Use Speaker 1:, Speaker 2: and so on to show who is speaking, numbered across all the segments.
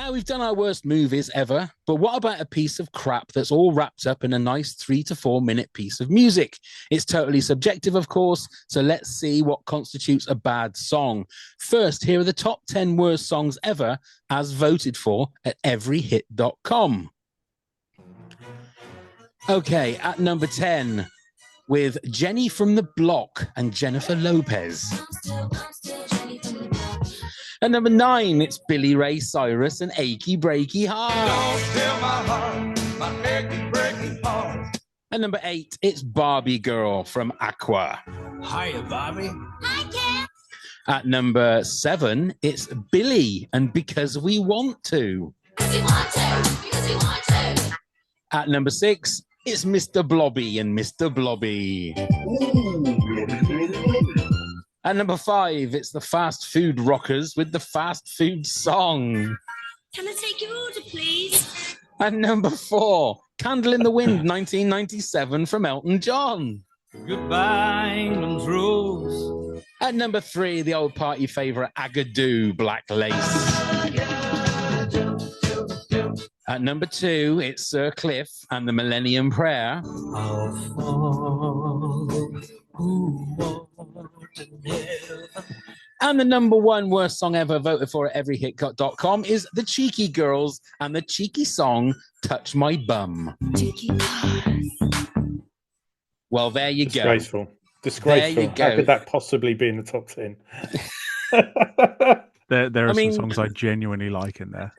Speaker 1: Now, we've done our worst movies ever, but what about a piece of crap that's all wrapped up in a nice 3 to 4 minute piece of music? It's totally subjective, of course, so let's see what constitutes a bad song. First, here are the top 10 worst songs ever as voted for at everyhit.com. Okay, at number 10, with Jenny from the Block and Jennifer Lopez. At number 9, it's Billy Ray Cyrus and Achy Breaky Heart. Don't tell my heart, my achy breaky heart. At number 8, it's Barbie Girl from Aqua.
Speaker 2: Hiya, Barbie.
Speaker 3: Hi, Ken.
Speaker 1: At number 7, it's Billy and Because We Want To.
Speaker 3: Because we want to. Because we want to.
Speaker 1: At number 6, it's Mr. Blobby and Mr. Blobby. At number 5, it's the Fast Food Rockers with the Fast Food Song.
Speaker 3: Can I take your order, please?
Speaker 1: At number 4, Candle in the Wind, 1997 from Elton John.
Speaker 2: Goodbye, England's rose.
Speaker 1: At number 3, the old party favourite Agadoo, Black Lace. At number 2, it's Sir Cliff and the Millennium Prayer.
Speaker 2: I'll fall,
Speaker 1: And the number 1 worst song ever voted for at everyhit.com is The Cheeky Girls and the cheeky song Touch My Bum.
Speaker 3: Cheeky bars.
Speaker 1: Well, there you
Speaker 4: Disgraceful.
Speaker 1: go.
Speaker 4: Disgraceful.
Speaker 1: There you go.
Speaker 4: How could that possibly be in the top 10?
Speaker 5: There are some songs I genuinely like in there.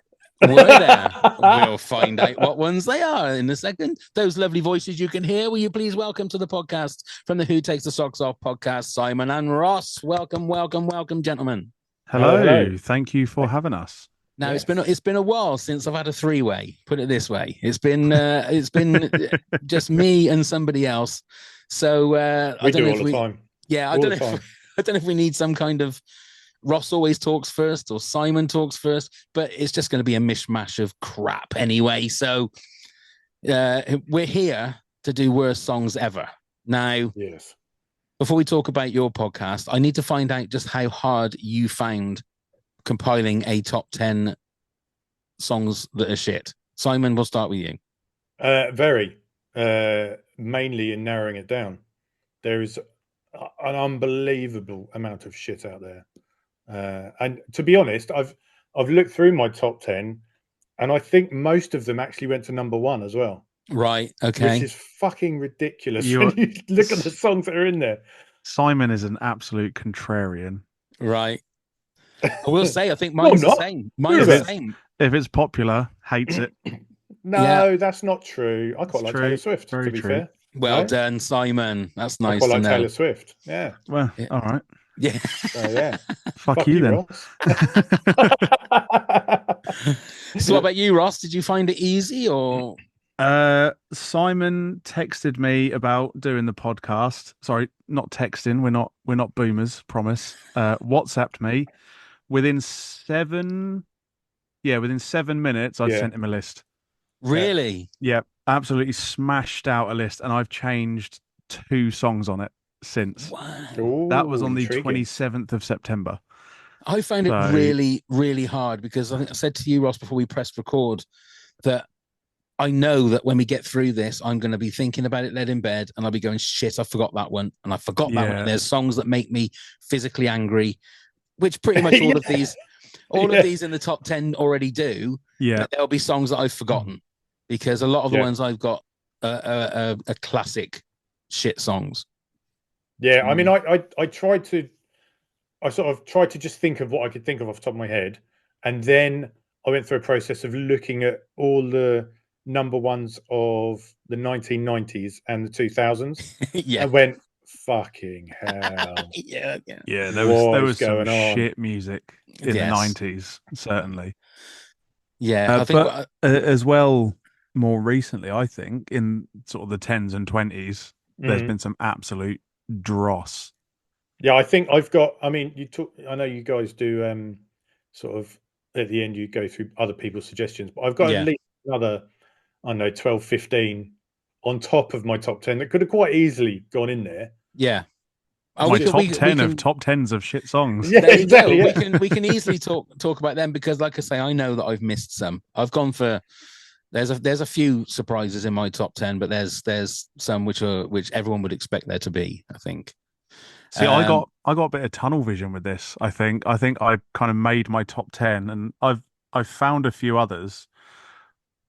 Speaker 1: Were there? We'll find out what ones they are in a second. Those lovely voices you can hear. Will you please welcome to the podcast from the Who Takes the Socks Off podcast, Simon and Ross. Welcome, welcome, welcome, gentlemen.
Speaker 5: Hello.
Speaker 4: Hello.
Speaker 5: Thank you for having us.
Speaker 1: Now
Speaker 4: Yes.
Speaker 1: it's been a while since I've had a three-way. Put it this way, it's been just me and somebody else. So I
Speaker 4: We
Speaker 1: don't
Speaker 4: do
Speaker 1: know
Speaker 4: all
Speaker 1: if
Speaker 4: the time.
Speaker 1: yeah, I
Speaker 4: All
Speaker 1: don't
Speaker 4: the
Speaker 1: know.
Speaker 4: time.
Speaker 1: I don't know if we need some kind of Ross always talks first or Simon talks first, but it's just going to be a mishmash of crap anyway. So we're here to do worst songs ever. Now,
Speaker 4: Yes.
Speaker 1: before we talk about your podcast, I need to find out just how hard you found compiling a top 10 songs that are shit. Simon, we'll start with you.
Speaker 4: Very. Mainly in narrowing it down. There is an unbelievable amount of shit out there. And to be honest, I've looked through my top 10 and I think most of them actually went to number 1 as well.
Speaker 1: Right. Okay.
Speaker 4: Which is fucking ridiculous
Speaker 5: You're-
Speaker 4: when you look at the songs that are in there.
Speaker 5: Simon is an absolute contrarian.
Speaker 1: Right. I will say, I think mine's the
Speaker 4: not.
Speaker 1: same. Mine's the
Speaker 4: Who is?
Speaker 1: same.
Speaker 5: If it's popular, hates it.
Speaker 4: No, that's not true. I quite
Speaker 5: It's
Speaker 4: like
Speaker 5: true.
Speaker 4: Taylor Swift,
Speaker 5: Very
Speaker 4: to be
Speaker 5: true.
Speaker 4: fair.
Speaker 1: Well
Speaker 4: No?
Speaker 1: done, Simon. That's
Speaker 4: I
Speaker 1: nice
Speaker 4: quite
Speaker 1: to
Speaker 4: like
Speaker 1: know.
Speaker 4: Taylor Swift. Yeah.
Speaker 5: Well,
Speaker 1: Yeah.
Speaker 5: all right.
Speaker 1: Yeah.
Speaker 4: So, yeah.
Speaker 5: Fuck you then.
Speaker 4: Ross.
Speaker 1: So what about you, Ross? Did you find it easy or?
Speaker 5: Simon texted me about doing the podcast. Sorry, not texting. We're not boomers, promise. WhatsApped me within 7 minutes. I
Speaker 4: Yeah.
Speaker 5: sent him a list.
Speaker 1: Really?
Speaker 5: Yeah, absolutely smashed out a list, and I've changed 2 songs on it since.
Speaker 1: Wow.
Speaker 4: Ooh,
Speaker 5: That was on the
Speaker 4: intriguing.
Speaker 5: 27th of September.
Speaker 1: I found it
Speaker 5: So-
Speaker 1: really, really hard because I think I said to you, Ross, before we pressed record, that I know that when we get through this, I'm going to be thinking about it, led in bed, and I'll be going, shit, I forgot that one. And I forgot that one.
Speaker 5: Yeah.
Speaker 1: And there's songs that make me physically angry, which pretty much all of
Speaker 4: Yeah.
Speaker 1: these,
Speaker 4: Yeah.
Speaker 1: of these in the top 10 already do.
Speaker 5: Yeah,
Speaker 1: But there'll be songs that I've forgotten because a lot of the
Speaker 4: Yeah.
Speaker 1: ones I've got are classic shit songs.
Speaker 4: Yeah, I mean, I tried to, I sort of tried to just think of what I could think of off the top of my head. And then I went through a process of looking at all the number ones of the 1990s and the 2000s.
Speaker 1: Yeah.
Speaker 4: And went, fucking hell.
Speaker 1: Yeah.
Speaker 5: yeah.
Speaker 4: What
Speaker 5: There
Speaker 4: is
Speaker 5: was some
Speaker 4: going on?
Speaker 5: shit music in
Speaker 1: Yes.
Speaker 5: the 90s, certainly.
Speaker 1: Yeah. I think
Speaker 5: But as well, more recently, I think in sort of the 10s and 20s, there's
Speaker 4: Mhm.
Speaker 5: been some absolute dross.
Speaker 4: Yeah, I think I've got, I mean, I know you guys do sort of at the end, you go through other people's suggestions, but I've got
Speaker 1: Yeah.
Speaker 4: at least another, I don't know, 12, 15 on top of my top 10 that could have quite easily gone in there.
Speaker 1: Yeah.
Speaker 5: My top 10 of top 10s of shit songs.
Speaker 4: Yeah,
Speaker 1: There you
Speaker 4: exactly,
Speaker 1: go.
Speaker 4: yeah.
Speaker 1: We can easily talk about them because, like I say, I know that I've missed some. I've gone for there's a few surprises in my top 10, but there's some which everyone would expect there to be. I think.
Speaker 5: See, I got a bit of tunnel vision with this. I think I kind of made my top 10, and I've found a few others,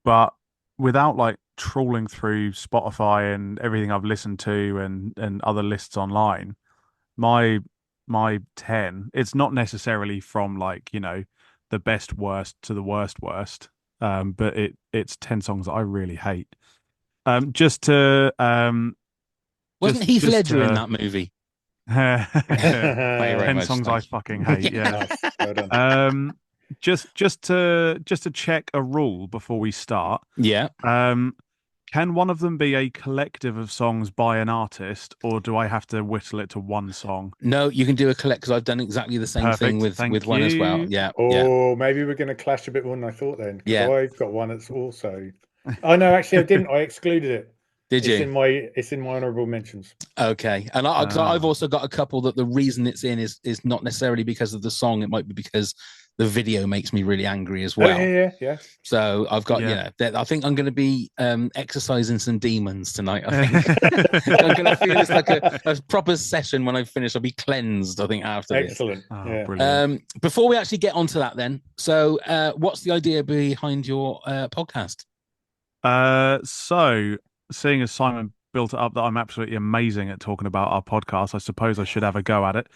Speaker 5: but without like trawling through Spotify and everything I've listened to and other lists online, my 10, it's not necessarily from like, the best worst to the worst, but it's 10 songs that I really hate. Just to
Speaker 1: Wasn't Heath
Speaker 5: just
Speaker 1: Ledger in
Speaker 5: to
Speaker 1: that movie?
Speaker 5: Thank you
Speaker 1: Thank you very
Speaker 5: 10
Speaker 1: much.
Speaker 5: songs
Speaker 1: Thank
Speaker 5: I
Speaker 1: you.
Speaker 5: fucking hate. Yeah.
Speaker 4: Nice. Well done.
Speaker 5: Just to check a rule before we start.
Speaker 1: Yeah.
Speaker 5: Can one of them be a collective of songs by an artist, or do I have to whittle it to one song?
Speaker 1: No, you can do a collect because I've done exactly the same thing
Speaker 5: Perfect. Thank
Speaker 1: with one as well.
Speaker 5: you.
Speaker 1: Yeah. Yeah.
Speaker 4: Oh, maybe we're going to clash a bit more than I thought then, because
Speaker 1: Yeah.
Speaker 4: I've got one that's also. Oh no, actually, I didn't. I excluded it.
Speaker 1: Did you?
Speaker 4: It's in my honourable mentions.
Speaker 1: Okay, and 'cause I've also got a couple that the reason it's in is not necessarily because of the song. It might be because the video makes me really angry as well.
Speaker 4: Oh, yeah.
Speaker 1: So I've got I think I'm going to be exercising some demons tonight. I think I'm going to feel it's like a proper session when I finish. I'll be cleansed. I think after
Speaker 4: Excellent.
Speaker 5: Oh,
Speaker 4: Yeah.
Speaker 5: brilliant.
Speaker 1: Before we actually get onto that, then, so what's the idea behind your podcast?
Speaker 5: So seeing as Simon built it up that I'm absolutely amazing at talking about our podcast, I suppose I should have a go at it.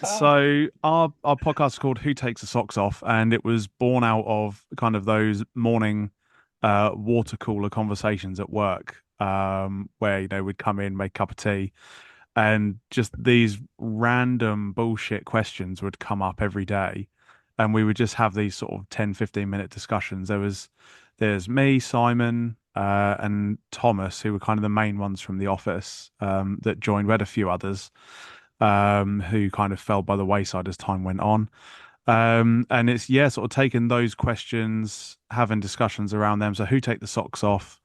Speaker 5: So our podcast is called Who Takes the Socks Off, and it was born out of kind of those morning water cooler conversations at work, where we'd come in, make a cup of tea, and just these random bullshit questions would come up every day, and we would just have these sort of 10-15 minute discussions. There's me, Simon, and Thomas, who were kind of the main ones from the office, that joined. We had a few others who kind of fell by the wayside as time went on. And it's sort of taking those questions, having discussions around them. So Who Take the Socks Off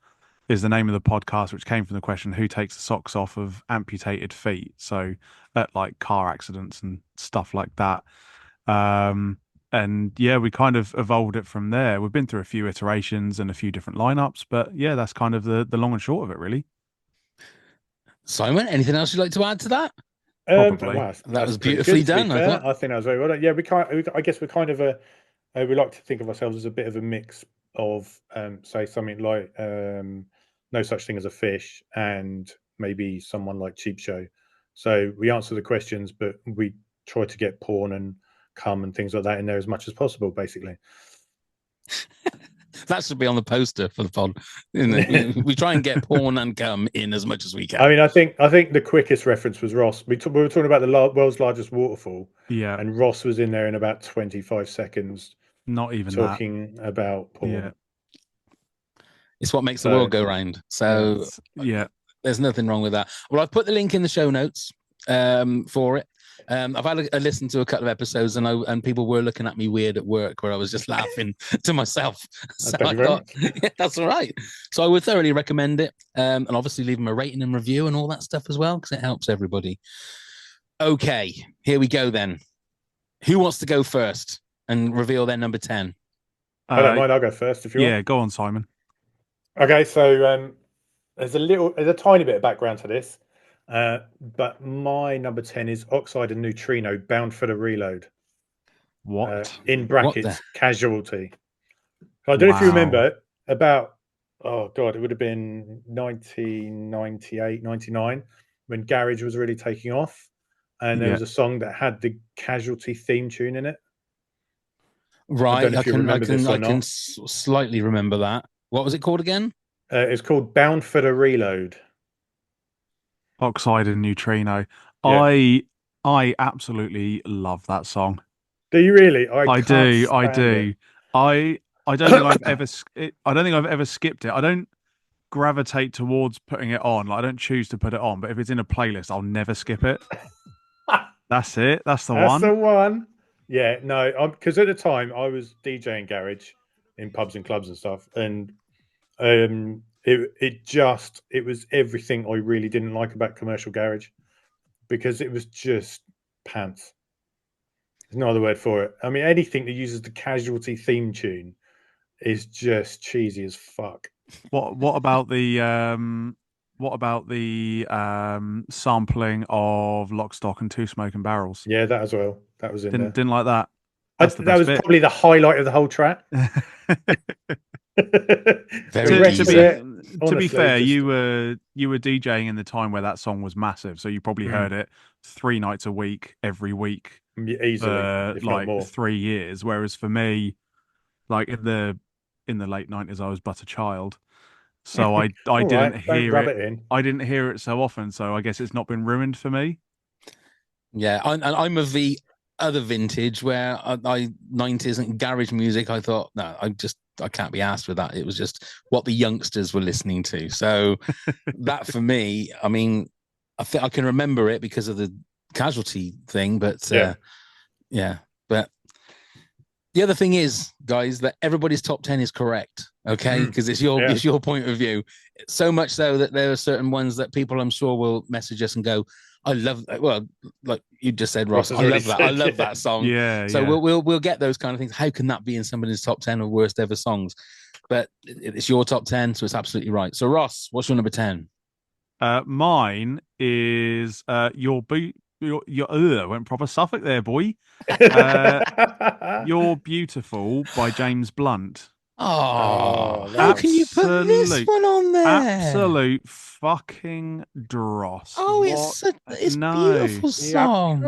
Speaker 5: is the name of the podcast, which came from the question, who takes the socks off of amputated feet? So at like car accidents and stuff like that. And we kind of evolved it from there. We've been through a few iterations and a few different lineups, but that's kind of the long and short of it, really.
Speaker 1: Simon, anything else you'd like to add to that?
Speaker 5: Probably.
Speaker 4: Well,
Speaker 1: That was
Speaker 4: pretty
Speaker 1: beautifully
Speaker 4: good, to be
Speaker 1: done, I
Speaker 4: fair.
Speaker 1: thought.
Speaker 4: I think that was very well done. Yeah, I guess we're kind of we like to think of ourselves as a bit of a mix of, say, something like No Such Thing as a Fish and maybe someone like Cheap Show. So we answer the questions, but we try to get porn and cum and things like that in there as much as possible, basically.
Speaker 1: That should be on the poster for the pod. We try and get porn and cum in as much as we can.
Speaker 4: I mean, I think the quickest reference was Ross. We were talking about the world's largest waterfall,
Speaker 5: Yeah.
Speaker 4: and Ross was in there in about 25 seconds.
Speaker 5: Not even
Speaker 4: talking about porn.
Speaker 5: Yeah.
Speaker 1: It's what makes the world go round. So there's nothing wrong with that. Well, I've put the link in the show notes for it. I've had a listen to a couple of episodes, and people were looking at me weird at work, where I was just laughing to myself. So I thought, that's all right. So I would thoroughly recommend it, and obviously leave them a rating and review and all that stuff as well, because it helps everybody. Okay, here we go then. Who wants to go first and reveal their number 10?
Speaker 4: I don't mind. I'll go first if you want.
Speaker 5: Yeah, go on, Simon.
Speaker 4: Okay, so there's a tiny bit of background to this. But my number 10 is Oxide and Neutrino, Bound for the Reload.
Speaker 5: What?
Speaker 4: In brackets, Casualty. I don't know if you remember, about, oh God, it would have been 1998, 99, when Garage was really taking off. And there was a song that had the Casualty theme tune in it.
Speaker 1: Right, I can slightly remember that. What was it called again?
Speaker 4: It's called Bound for the Reload.
Speaker 5: Oxide and Neutrino. Yeah. I absolutely love that song.
Speaker 4: Do you really?
Speaker 5: I do. I don't think I've ever skipped it. I don't gravitate towards putting it on. Like, I don't choose to put it on, but if it's in a playlist, I'll never skip it. That's it. That's the one.
Speaker 4: That's the one. Yeah, no, because at the time I was DJing Garage in pubs and clubs and stuff, and it was everything I really didn't like about commercial garage. because it was just pants. There's no other word for it. I mean, anything that uses the Casualty theme tune is just cheesy as fuck.
Speaker 5: What about the sampling of Lock, Stock and Two Smoking Barrels?
Speaker 4: Yeah, that as well. That was in there.
Speaker 5: Didn't like that. That's the
Speaker 4: that
Speaker 5: best
Speaker 4: was
Speaker 5: bit.
Speaker 4: probably the highlight of the whole track.
Speaker 1: Very
Speaker 4: rest of
Speaker 1: easy.
Speaker 4: it,
Speaker 5: To be
Speaker 4: honestly,
Speaker 5: fair,
Speaker 4: just-
Speaker 5: you were DJing in the time where that song was massive, so you probably heard it 3 nights a week, every week,
Speaker 4: easily,
Speaker 5: for
Speaker 4: if not
Speaker 5: like
Speaker 4: more.
Speaker 5: 3 years. Whereas for me, like in the late 90s, I was but a child, so I
Speaker 4: All
Speaker 5: didn't
Speaker 4: right, don't
Speaker 5: hear
Speaker 4: rub
Speaker 5: it.
Speaker 4: it in.
Speaker 5: I didn't hear it so often, so I guess it's not been ruined for me.
Speaker 1: Yeah, I'm of the other vintage where I 90s and garage music. I thought, no, I can't be asked with that. It was just what the youngsters were listening to. So that for me, I mean, I can remember it because of the Casualty thing, but yeah. But the other thing is, guys, that everybody's top 10 is correct, okay? Because it's your point of view. So much so that there are certain ones that people, I'm sure, will message us and go, I love that. Well, like you just said, Ross, I love that. I love that song.
Speaker 5: Yeah.
Speaker 1: So we'll get those kind of things. How can that be in somebody's top 10 of worst ever songs? But it's your top 10, so it's absolutely right. So Ross, what's your number 10?
Speaker 5: Mine is your boot. Went proper Suffolk there, boy. You're Beautiful by James Blunt.
Speaker 1: Oh,
Speaker 4: that
Speaker 1: how
Speaker 4: was-
Speaker 1: can you put this one on there?
Speaker 5: Absolute fucking dross.
Speaker 1: Oh, it's a beautiful song.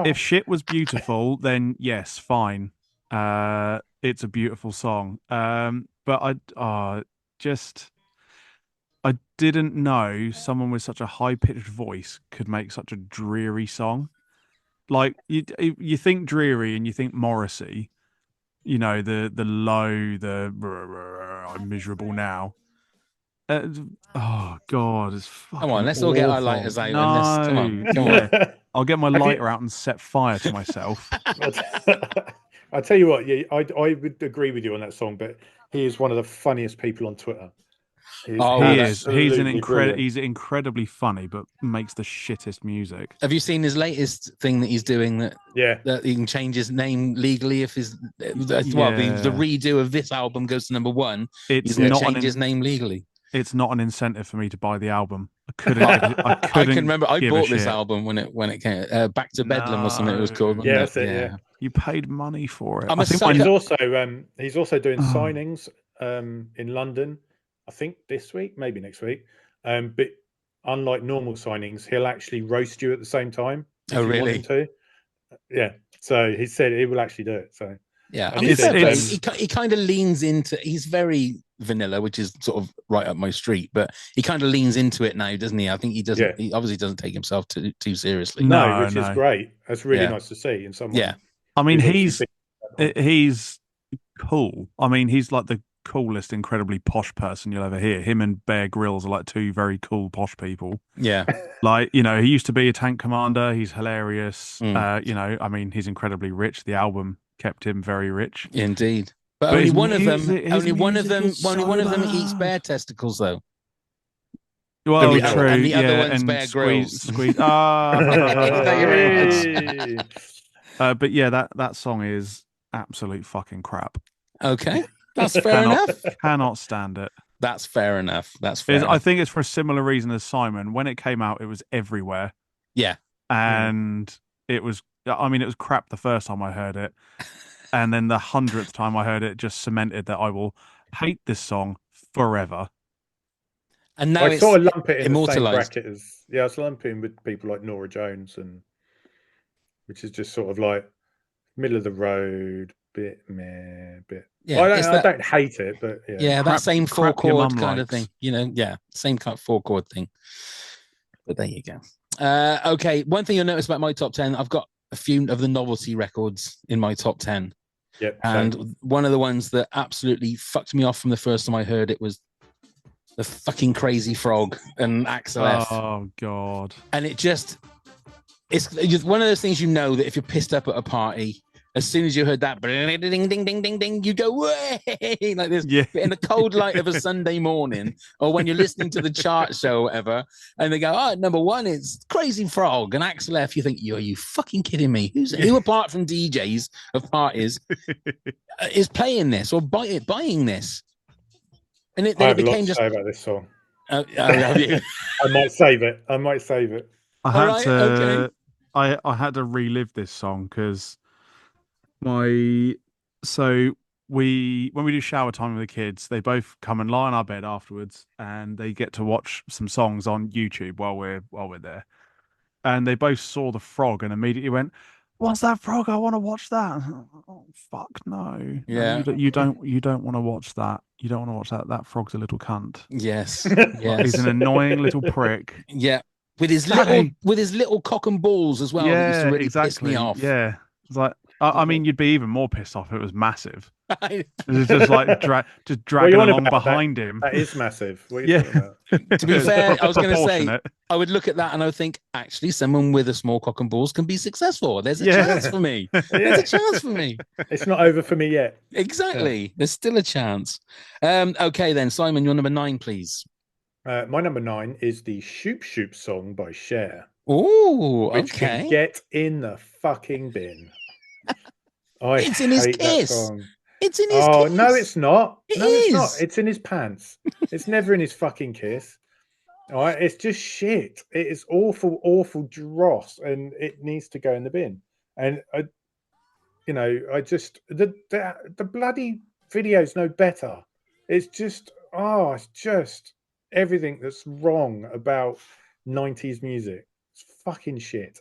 Speaker 5: If shit was beautiful, then yes, fine. It's a beautiful song. But I didn't know someone with such a high-pitched voice could make such a dreary song. Like you think dreary and you think Morrissey, you know, the low, I'm miserable now. Oh God, it's fucking
Speaker 1: Come on, let's all get our
Speaker 5: awful.
Speaker 1: lighters out.
Speaker 5: No,
Speaker 1: And let's, come on.
Speaker 5: yeah. I'll get my lighter out and set fire to myself.
Speaker 4: I'll tell you what, I would agree with you on that song, but he is one of the funniest people on Twitter.
Speaker 5: He is. He's
Speaker 4: brilliant.
Speaker 5: he's incredibly funny, but makes the shittest music.
Speaker 1: Have you seen his latest thing that he's doing? That he can change his name legally if the redo of this album goes to number 1. He's going to change his name legally.
Speaker 5: It's not an incentive for me to buy the album.
Speaker 1: I can remember I bought this album when it came. Back to Bedlam or something it was called.
Speaker 4: Yeah, that's it. Yeah.
Speaker 5: You paid money for it.
Speaker 4: He's also doing signings in London. I think this week, maybe next week. But unlike normal signings, he'll actually roast you at the same time.
Speaker 1: Oh, really?
Speaker 4: To. Yeah. So he said he will actually do it. So
Speaker 1: yeah, I mean, he kind of leans into. He's very vanilla, which is sort of right up my street. But he kind of leans into it now, doesn't he? I think he doesn't. Yeah. He obviously doesn't take himself too seriously.
Speaker 4: No, which is great. That's really nice to see in someone.
Speaker 1: Yeah,
Speaker 5: I mean, he's cool. I mean, he's like the coolest, incredibly posh person you'll ever hear. Him and Bear Grylls are like two very cool posh people.
Speaker 1: Yeah.
Speaker 5: Like, you know, he used to be a tank commander. He's hilarious. You know, I mean, he's incredibly rich. The album kept him very rich.
Speaker 1: Indeed. But only one of them eats bear testicles though.
Speaker 5: Well, true.
Speaker 1: And the other one's Bear Grylls.
Speaker 5: But yeah, that song is absolute fucking crap.
Speaker 1: Okay. That's fair enough.
Speaker 5: Cannot stand it.
Speaker 1: That's fair enough.
Speaker 5: I think it's for a similar reason as Simon. When it came out, it was everywhere.
Speaker 1: Yeah.
Speaker 5: And it was crap the first time I heard it. And then the 100th time I heard it, just cemented that I will hate this song forever.
Speaker 1: And now
Speaker 4: I sort of lump it in the same
Speaker 1: immortalized.
Speaker 4: bracket as I was lumping with people like Norah Jones, which is just sort of like middle of the road, bit meh, bit.
Speaker 1: Yeah,
Speaker 4: I don't hate it, but
Speaker 1: that same 4-chord kind of thing, you know. Yeah, same kind of 4-chord thing. But there you go. Okay, one thing you'll notice about my top 10, I've got a few of the novelty records in my top 10.
Speaker 4: Yep.
Speaker 1: And one of the ones that absolutely fucked me off from the first time I heard it was the fucking Crazy Frog and Axel F.
Speaker 5: Oh God!
Speaker 1: And it's one of those things, you know, that if you're pissed up at a party as soon as you heard that ding ding ding ding ding ding, you go way like this
Speaker 5: Yeah.
Speaker 1: in the cold light of a Sunday morning, or when you're listening to the chart show or whatever, and they go, "Oh, number one, it's Crazy Frog and Axel F." You think, "Are you fucking kidding me? Who apart from DJs of parties is playing this or buying this?" And
Speaker 4: I
Speaker 1: then it
Speaker 4: have a lot
Speaker 1: became
Speaker 4: to
Speaker 1: just.
Speaker 4: say about this song.
Speaker 1: Have you?
Speaker 4: I might save it. I might save it.
Speaker 5: I
Speaker 1: All
Speaker 5: had
Speaker 1: right,
Speaker 5: to
Speaker 1: okay.
Speaker 5: I had to relive this song because my so we when we do shower time with the kids, they both come and lie on our bed afterwards, and they get to watch some songs on YouTube while we're there. And they both saw the frog and immediately went, "What's that frog? I want to watch that." Oh fuck no, no,
Speaker 1: Yeah.
Speaker 5: you don't want to watch that. You don't want to watch that. That frog's a little cunt.
Speaker 1: Yes.
Speaker 5: He's an
Speaker 1: Yes.
Speaker 5: annoying little prick.
Speaker 1: Yeah. With his
Speaker 5: Daddy.
Speaker 1: little cock and balls as well, that used to
Speaker 5: Yeah,
Speaker 1: really piss me
Speaker 5: exactly.
Speaker 1: off.
Speaker 5: Yeah. It's like I mean, you'd be even more pissed off if it was massive.
Speaker 1: To
Speaker 5: It's just like just
Speaker 4: What are you
Speaker 5: dragging
Speaker 4: on
Speaker 5: along
Speaker 4: about?
Speaker 5: behind him.
Speaker 4: That is massive. What are you
Speaker 5: Yeah.
Speaker 4: talking about?
Speaker 1: be
Speaker 5: It's
Speaker 1: fair, I was going to say,
Speaker 5: proportionate.
Speaker 1: I would look at that and I would think, actually, someone with a small cock and balls can be successful. There's a
Speaker 5: Yeah.
Speaker 1: chance for me. There's
Speaker 4: Yeah.
Speaker 1: a chance for me.
Speaker 4: It's not over for me yet.
Speaker 1: Exactly. There's still a chance. Okay, then, Simon, your number 9, please.
Speaker 4: My number 9 is the Shoop Shoop song by Cher,
Speaker 1: Oh,
Speaker 4: which can
Speaker 1: okay.
Speaker 4: get in the fucking bin. I
Speaker 1: It's in his
Speaker 4: hate that
Speaker 1: kiss.
Speaker 4: song.
Speaker 1: It's in his
Speaker 4: Oh
Speaker 1: kiss.
Speaker 4: no, it's not.
Speaker 1: It
Speaker 4: No, it's not.
Speaker 1: is.
Speaker 4: It's in his pants. It's never in his fucking kiss. All right, it's just shit. It is awful, awful dross, and it needs to go in the bin. And I just the bloody video's no better. It's just it's just everything that's wrong about 90s music. It's fucking shit.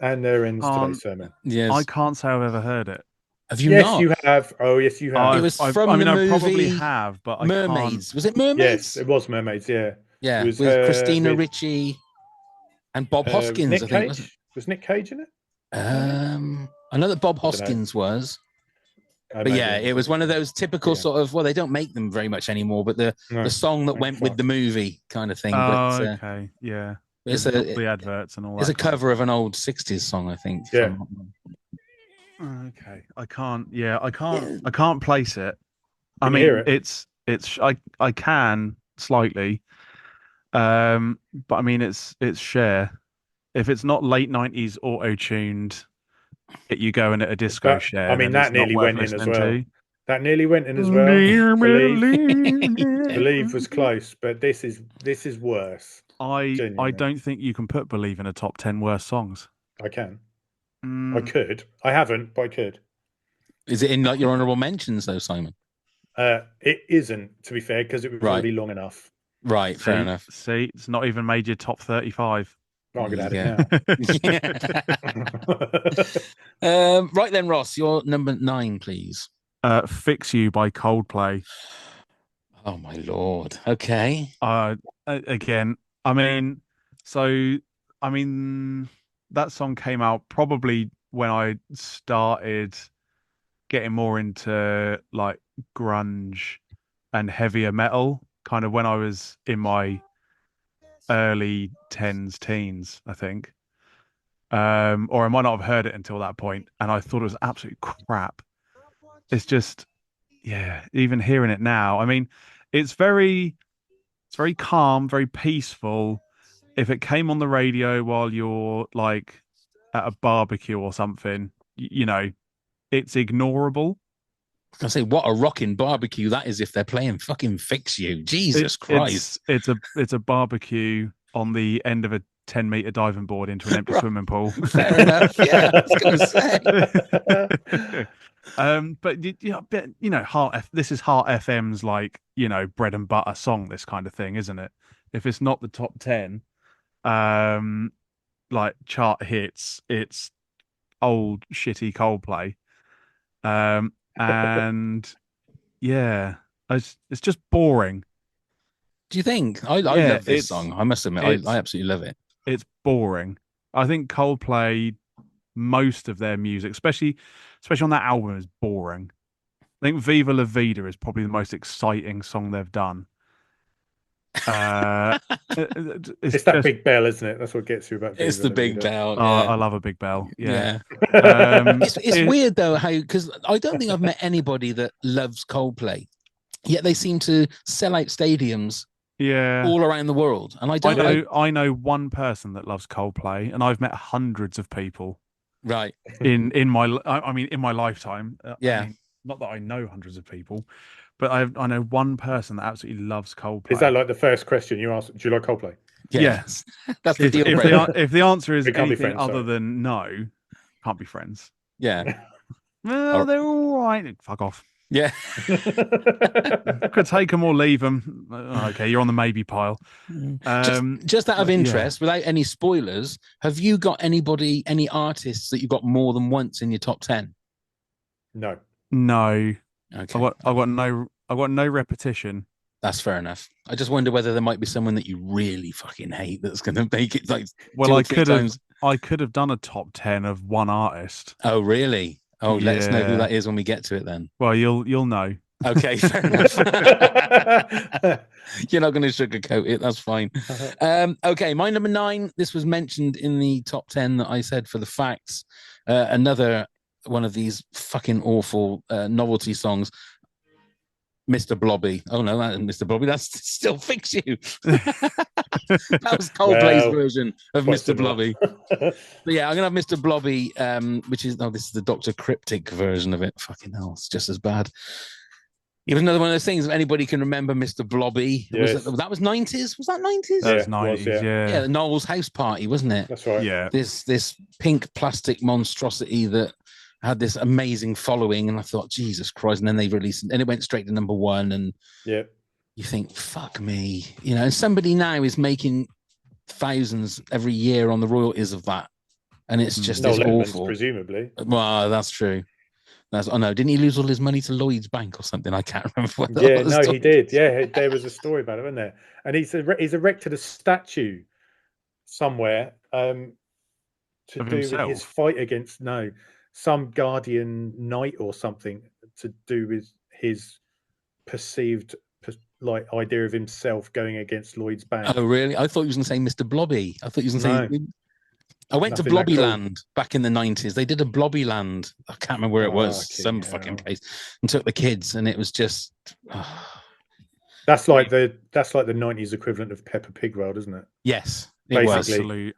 Speaker 4: And there ends today's sermon.
Speaker 1: Yes.
Speaker 5: I can't say I've ever heard it.
Speaker 1: Have you
Speaker 4: Yes,
Speaker 1: not?
Speaker 4: you have. Oh, yes, you have.
Speaker 1: It was from
Speaker 5: I mean,
Speaker 1: the
Speaker 5: I probably
Speaker 1: movie
Speaker 5: have, but I
Speaker 1: Mermaids.
Speaker 5: can't.
Speaker 1: Was it Mermaids?
Speaker 4: Yes, it was Mermaids. Yeah,
Speaker 1: Yeah,
Speaker 4: it was
Speaker 1: with Christina
Speaker 4: with,
Speaker 1: Ricci and Bob Hoskins,
Speaker 4: Nick
Speaker 1: I think.
Speaker 4: Cage. Was Nick Cage in it?
Speaker 1: I know that Bob Hoskins was. But
Speaker 4: Maybe
Speaker 1: yeah, it was one of those typical sort of, well, they don't make them very much anymore, but the song that went with the movie kind of thing.
Speaker 5: Oh, okay. Yeah.
Speaker 1: It's
Speaker 5: the adverts and all that.
Speaker 1: It's a cover of an old 60s song, I think.
Speaker 4: Yeah.
Speaker 5: Okay. I can't place it. I mean,
Speaker 4: hear it?
Speaker 5: I can slightly. But I mean it's Cher. If it's not late 90s auto-tuned, you go in at a disco Cher.
Speaker 4: I mean,
Speaker 5: then
Speaker 4: that
Speaker 5: it's not
Speaker 4: nearly
Speaker 5: worth
Speaker 4: went in as
Speaker 5: listening
Speaker 4: well.
Speaker 5: to.
Speaker 4: That nearly went in as well. Believe was close, but this is worse.
Speaker 5: I
Speaker 4: Genuinely.
Speaker 5: don't think you can put Believe in a top 10 worst songs.
Speaker 4: I can. I could. I haven't, but I could.
Speaker 1: Is it in like your honourable mentions though, Simon?
Speaker 4: It isn't, to be fair, because it was already long enough.
Speaker 1: Right, fair enough.
Speaker 5: See, it's not even made your top 35.
Speaker 4: Oh, I'm going to add it now.
Speaker 1: Right then, Ross, your number 9, please.
Speaker 5: Fix You by Coldplay.
Speaker 1: Oh my lord. Okay.
Speaker 5: Again, I mean, that song came out probably when I started getting more into like grunge and heavier metal, kind of when I was in my early teens, I think. Or I might not have heard it until that point, and I thought it was absolute crap. It's just, yeah, even hearing it now, I mean, it's very calm, very peaceful. If it came on the radio while you're like at a barbecue or something, it's ignorable.
Speaker 1: I say, what a rocking barbecue that is if they're playing fucking Fix You. Jesus Christ.
Speaker 5: It's a barbecue on the end of a 10-meter diving board into an empty swimming pool.
Speaker 1: Fair enough. Yeah, I was going to say.
Speaker 5: But this is Heart FM's like, bread and butter song, this kind of thing, isn't it? If it's not the top 10 like chart hits, it's old shitty Coldplay. And yeah, it's just boring.
Speaker 1: Do you think? I love this song. I must admit, I absolutely love it.
Speaker 5: It's boring. I think Coldplay, most of their music, especially on that album, is boring. I think Viva La Vida is probably the most exciting song they've done.
Speaker 4: It's that big bell, isn't it? That's what gets you about.
Speaker 1: It's the big bell.
Speaker 5: Oh,
Speaker 1: Yeah.
Speaker 5: I love a big bell. Yeah.
Speaker 1: It's weird though how, because I don't think I've met anybody that loves Coldplay, yet they seem to sell out stadiums
Speaker 5: Yeah.
Speaker 1: all around the world. And
Speaker 5: I know one person that loves Coldplay, and I've met hundreds of people
Speaker 1: right.
Speaker 5: in my lifetime.
Speaker 1: Yeah.
Speaker 5: I mean, not that I know hundreds of people, but I know one person that absolutely loves Coldplay.
Speaker 4: Is that like the first question you ask? Do you like Coldplay?
Speaker 5: Yes.
Speaker 1: That's the
Speaker 5: if,
Speaker 1: deal
Speaker 5: if
Speaker 1: breaker.
Speaker 5: if the answer is
Speaker 4: We can't be
Speaker 5: anything
Speaker 4: friends,
Speaker 5: other
Speaker 4: sorry.
Speaker 5: than no, can't be friends.
Speaker 1: Yeah.
Speaker 5: Well, they're all right. Fuck off.
Speaker 1: Yeah.
Speaker 5: Could take them or leave them. Okay, you're on the maybe pile.
Speaker 1: Just out of
Speaker 5: yeah.
Speaker 1: interest, without any spoilers, have you got any artists that you got more than once in your top 10?
Speaker 4: No.
Speaker 5: No.
Speaker 1: Okay.
Speaker 5: I've got no repetition.
Speaker 1: That's fair enough. I just wonder whether there might be someone that you really fucking hate that's going to make it like.
Speaker 5: Well, I could have done a top 10 of one artist.
Speaker 1: Oh, really? Oh, let us know who
Speaker 5: Yeah.
Speaker 1: that is when we get to it then.
Speaker 5: Well, you'll know.
Speaker 1: Okay, fair enough. You're not going to sugarcoat it. That's fine. Okay, my number 9. This was mentioned in the top 10 that I said for the facts. Another one of these fucking awful novelty songs. Mr. Blobby. Oh no, that isn't Mr. Blobby. That's Still Fix You. That was Coldplay's version of Mr. Blobby. But yeah, I'm gonna have Mr. Blobby, which is this is the Dr. Cryptic version of it. Fucking hell, it's just as bad. It was another one of those things. If anybody can remember Mr. Blobby,
Speaker 4: yes.
Speaker 1: that was 90s. Was that 90s?
Speaker 5: That was 90s.
Speaker 1: Yeah, the Noel's house party, wasn't it?
Speaker 4: That's right.
Speaker 5: Yeah.
Speaker 1: This pink plastic monstrosity that had this amazing following, and I thought, Jesus Christ! And then they released it, and it went straight to number 1. And
Speaker 4: yeah,
Speaker 1: you think, fuck me, And somebody now is making thousands every year on the royalties of that, and it's just awful.
Speaker 4: Presumably.
Speaker 1: Well, that's true. Didn't he lose all his money to Lloyd's Bank or something? I can't remember.
Speaker 4: He did. Yeah, there was a story about it, wasn't there? And he's erected a statue somewhere to do with his fight against some guardian knight or something to do with his perceived idea of himself going against Lloyd's Bank.
Speaker 1: Oh, really? I thought he was going to say Mr. Blobby. I thought he was going to say. I went to Blobbyland back in the 90s. They did a Blobbyland. I can't remember where it was. Some fucking place, and took the kids, and it was just.
Speaker 4: That's like the 90s equivalent of Peppa Pig World, isn't it?
Speaker 1: Yes.
Speaker 5: Absolute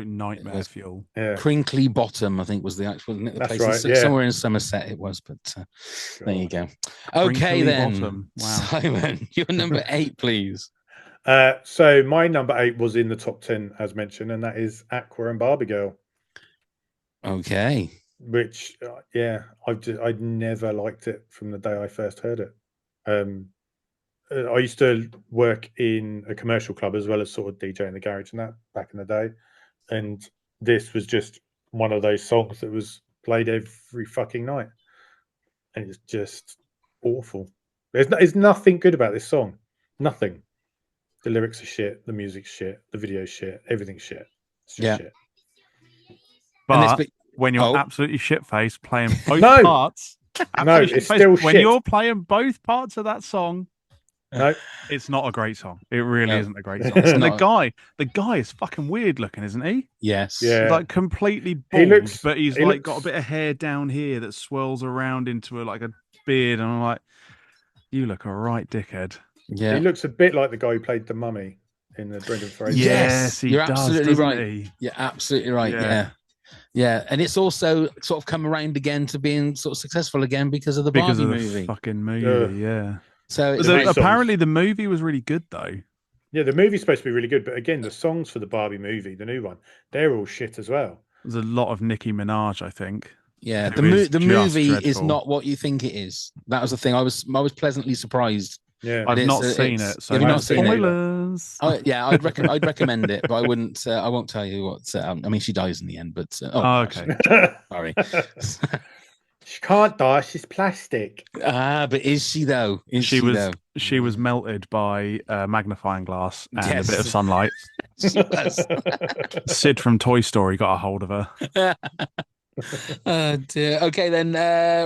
Speaker 5: nightmare fuel.
Speaker 4: Yeah.
Speaker 1: Crinkly Bottom, I think, was the actual. Wasn't it?
Speaker 4: That's right. Yeah.
Speaker 1: Somewhere in Somerset it was, but there you go. Okay, then.
Speaker 5: Bottom. Wow.
Speaker 1: Simon, your number 8, please.
Speaker 4: So my number 8 was in the top 10, as mentioned, and that is Aqua and Barbie Girl.
Speaker 1: Okay.
Speaker 4: Which, I'd never liked it from the day I first heard it. I used to work in a commercial club as well as sort of DJ in the garage and that back in the day. And this was just one of those songs that was played every fucking night. And it's just awful. There's nothing good about this song. Nothing. The lyrics are shit. The music's shit. The video's shit. Everything's shit. It's just shit.
Speaker 5: But when you're absolutely shit-faced playing both parts...
Speaker 4: No, it's still shit.
Speaker 5: When you're playing both parts of that song...
Speaker 4: No,
Speaker 5: it's not a great song. It really isn't a great song. And the guy is fucking weird looking, isn't he?
Speaker 1: Yes.
Speaker 4: Yeah.
Speaker 5: He's like completely bald, but he's got a bit of hair down here that swirls around into a beard, and I'm like, you look a right dickhead.
Speaker 1: Yeah.
Speaker 4: He looks a bit like the guy who played the mummy in the Brendan Fraser.
Speaker 1: Yes,
Speaker 5: you're
Speaker 1: absolutely right.
Speaker 5: He?
Speaker 1: You're absolutely right. Yeah. And it's also sort of come around again to being sort of successful again because of the Barbie movie.
Speaker 5: Fucking movie, yeah.
Speaker 1: So
Speaker 5: apparently the movie was really good though.
Speaker 4: Yeah, the movie's supposed to be really good, but again, the songs for the Barbie movie, the new one, they're all shit as well.
Speaker 5: There's a lot of Nicki Minaj, I think.
Speaker 1: Yeah, the movie is not what you think it is. That was the thing. I was pleasantly surprised.
Speaker 4: Yeah,
Speaker 5: I've not seen it. So
Speaker 1: have you not seen
Speaker 5: spoilers.
Speaker 1: It? I'd recommend it, but I wouldn't. I won't tell you what. I mean, she dies in the end, but
Speaker 5: okay.
Speaker 1: Sorry.
Speaker 4: She can't die. She's plastic.
Speaker 1: But is she though?
Speaker 5: She was melted by a magnifying glass and a bit of sunlight.
Speaker 1: She was.
Speaker 5: Sid from Toy Story got a hold of her.
Speaker 1: Oh dear. Okay, then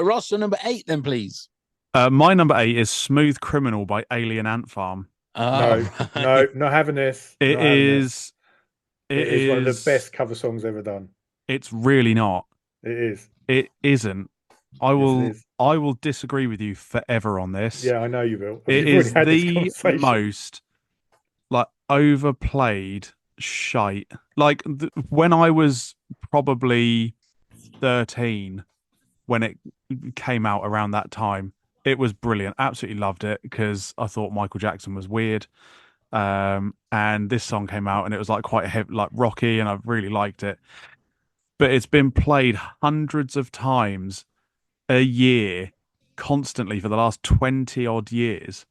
Speaker 1: Ross, your number 8, then please.
Speaker 5: My number 8 is "Smooth Criminal" by Alien Ant Farm.
Speaker 4: No,
Speaker 1: right.
Speaker 4: no, not having this.
Speaker 5: It
Speaker 4: Not having this.
Speaker 5: is.
Speaker 4: It is one of the best cover songs ever done.
Speaker 5: It's really not.
Speaker 4: It is.
Speaker 5: It isn't. I
Speaker 4: Yes, it
Speaker 5: will.
Speaker 4: is.
Speaker 5: I will disagree with you forever on this.
Speaker 4: Yeah, I know you will.
Speaker 5: It
Speaker 4: We've already
Speaker 5: is
Speaker 4: had this
Speaker 5: the
Speaker 4: conversation.
Speaker 5: most like overplayed shite. Like when I was probably 13, when it came out around that time, it was brilliant. Absolutely loved it because I thought Michael Jackson was weird. And this song came out and it was like quite heavy, like rocky, and I really liked it. But it's been played hundreds of times a year constantly for the last 20 odd years.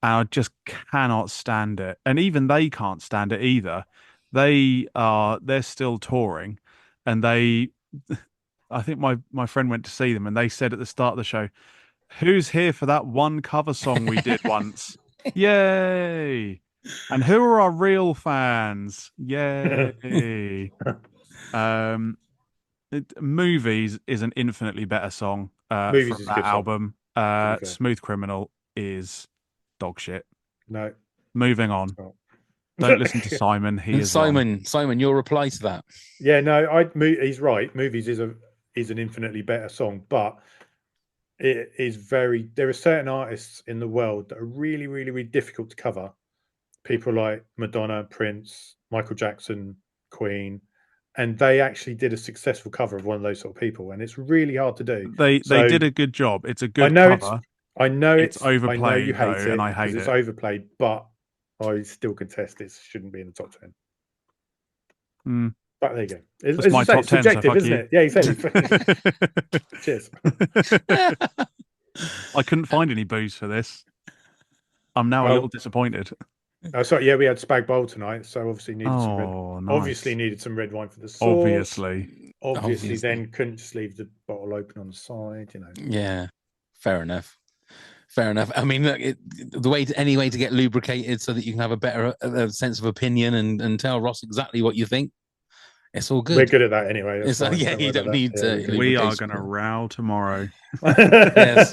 Speaker 5: And I just cannot stand it. And even they can't stand it either. They're still touring, and I think my friend went to see them and they said at the start of the show, "Who's here for that one cover song we did once?" Yay. And who are our real fans? Yay. Movies is an infinitely better song
Speaker 4: Movies
Speaker 5: from
Speaker 4: is a
Speaker 5: that
Speaker 4: good song,
Speaker 5: album.
Speaker 4: fair.
Speaker 5: Smooth Criminal is dog shit.
Speaker 4: No.
Speaker 5: Moving on.
Speaker 4: Oh.
Speaker 5: Don't listen to Simon. He is wrong.
Speaker 1: Simon, your reply to that.
Speaker 4: Yeah, no, he's right. Movies is an infinitely better song, but it is very. There are certain artists in the world that are really, really, really difficult to cover. People like Madonna, Prince, Michael Jackson, Queen, and they actually did a successful cover of one of those sort of people, and it's really hard to do.
Speaker 5: They did a good job. It's a good cover.
Speaker 4: I know
Speaker 5: it's overplayed,
Speaker 4: I know you hate it,
Speaker 5: and I hate
Speaker 4: it's
Speaker 5: it.
Speaker 4: overplayed, but I still contest it shouldn't be in the top 10.
Speaker 5: Mm.
Speaker 4: But there you go. It's
Speaker 5: my top 10,
Speaker 4: subjective,
Speaker 5: so fuck
Speaker 4: isn't
Speaker 5: you.
Speaker 4: it? Yeah, exactly. Cheers.
Speaker 5: I couldn't find any booze for this. I'm now a little disappointed.
Speaker 4: Oh, sorry. Yeah, we had Spag Bowl tonight, so obviously needed some red.
Speaker 5: Nice.
Speaker 4: Obviously needed some red wine for the sauce.
Speaker 5: Obviously.
Speaker 4: Then couldn't just leave the bottle open on the side.
Speaker 1: Yeah, fair enough. I mean, look, any way to get lubricated so that you can have a better sense of opinion and tell Ross exactly what you think. It's all good.
Speaker 4: We're good at that anyway.
Speaker 1: You don't need to.
Speaker 5: We are going to row tomorrow.
Speaker 1: Yes.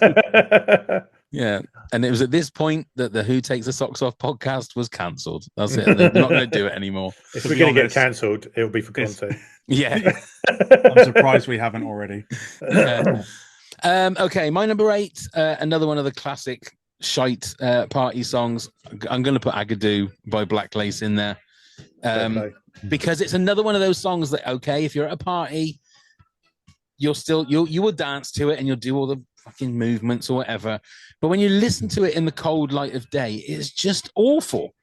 Speaker 1: Yeah. And it was at this point that the Who Takes the Socks Off podcast was cancelled. That's it. They're not going to do it anymore.
Speaker 4: If we're going to get cancelled, it'll be for content.
Speaker 1: Yeah.
Speaker 5: I'm surprised we haven't already.
Speaker 1: Yeah. Okay, my number 8, another one of the classic shite party songs. I'm going to put Agadoo by Black Lace in there. Because it's another one of those songs that, okay, if you're at a party, you will dance to it and you'll do all the fucking movements or whatever. But when you listen to it in the cold light of day, it's just awful.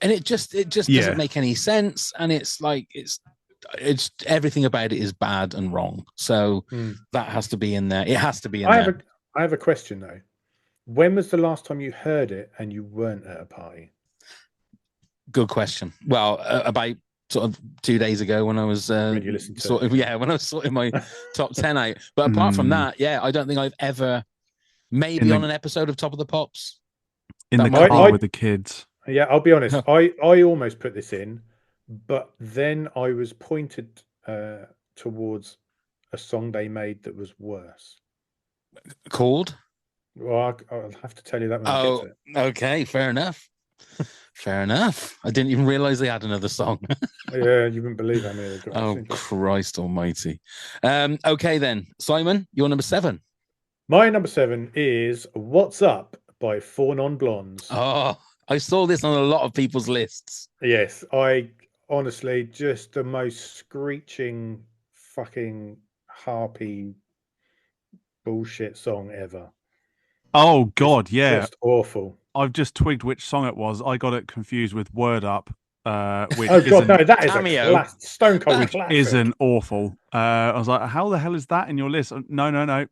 Speaker 1: And it just doesn't make any sense. And it's like, it's everything about it is bad and wrong. So that has to be in there. It has to be in there.
Speaker 4: I have a question though. When was the last time you heard it and you weren't at a party?
Speaker 1: Good question. Well, about sort of 2 days ago when I was when I was sorting my top 10 out. But apart from that, I don't think I've ever maybe on an episode of Top of the Pops.
Speaker 5: In the car with the kids.
Speaker 4: Yeah, I'll be honest. I almost put this in, but then I was pointed towards a song they made that was worse.
Speaker 1: Called?
Speaker 4: Well, I'll have to tell you that when I get to it.
Speaker 1: Okay, fair enough. Fair enough. I didn't even realize they had another song.
Speaker 4: Yeah, you wouldn't believe how many they've got.
Speaker 1: Oh, Christ almighty. Okay, then. Simon, you're number 7.
Speaker 4: My number 7 is What's Up by 4 Non-Blondes.
Speaker 1: Oh, I saw this on a lot of people's lists.
Speaker 4: Yes, I honestly, just the most screeching fucking harpy bullshit song ever.
Speaker 5: Oh, God, yeah.
Speaker 4: Just awful.
Speaker 5: I've just twigged which song it was. I got it confused with Word Up. Which
Speaker 4: that is
Speaker 1: cameo.
Speaker 4: a stone cold classic.
Speaker 5: Isn't awful. I was like, how the hell is that in your list? No. And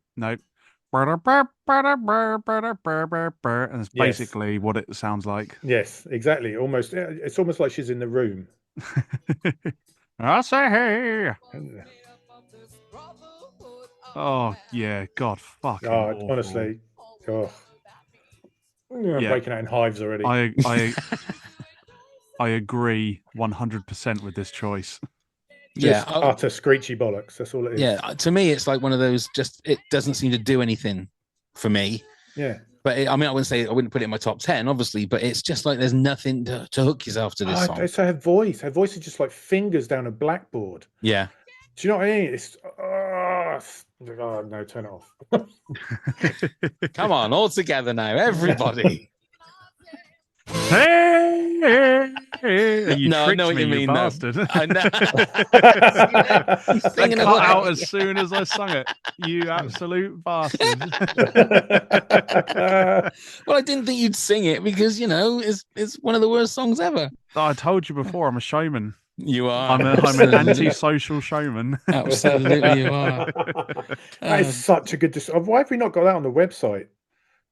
Speaker 5: it's basically what it sounds like.
Speaker 4: Yes, exactly. It's almost like she's in the room.
Speaker 5: I say hey. Oh yeah, God, fucking awful.
Speaker 4: Honestly, I'm breaking out in hives already.
Speaker 5: I agree 100% with this choice.
Speaker 4: Just utter screechy bollocks. That's all it is.
Speaker 1: Yeah, to me, it's like one of those. It doesn't seem to do anything for me.
Speaker 4: Yeah,
Speaker 1: But I mean, I wouldn't put it in my top 10, obviously, but it's just like there's nothing to hook yourself to this song.
Speaker 4: It's her voice. Her voice is just like fingers down a blackboard.
Speaker 1: Yeah.
Speaker 4: Do you know what I mean? It's oh no, turn it off.
Speaker 1: Come on, all together now, everybody.
Speaker 5: Hey, you
Speaker 1: No, I
Speaker 5: tricked
Speaker 1: know what
Speaker 5: me,
Speaker 1: you mean, though.
Speaker 5: bastard.
Speaker 1: I know.
Speaker 5: I
Speaker 1: Singing
Speaker 5: cut
Speaker 1: away.
Speaker 5: out as soon as I sung it. You absolute bastard.
Speaker 1: Well, I didn't think you'd sing it because it's one of the worst songs ever.
Speaker 5: I told you before, I'm a showman.
Speaker 1: You are.
Speaker 5: I'm an
Speaker 1: Absolutely.
Speaker 5: antisocial showman.
Speaker 1: Absolutely, you are.
Speaker 4: That is such a good. Why have we not got that on the website?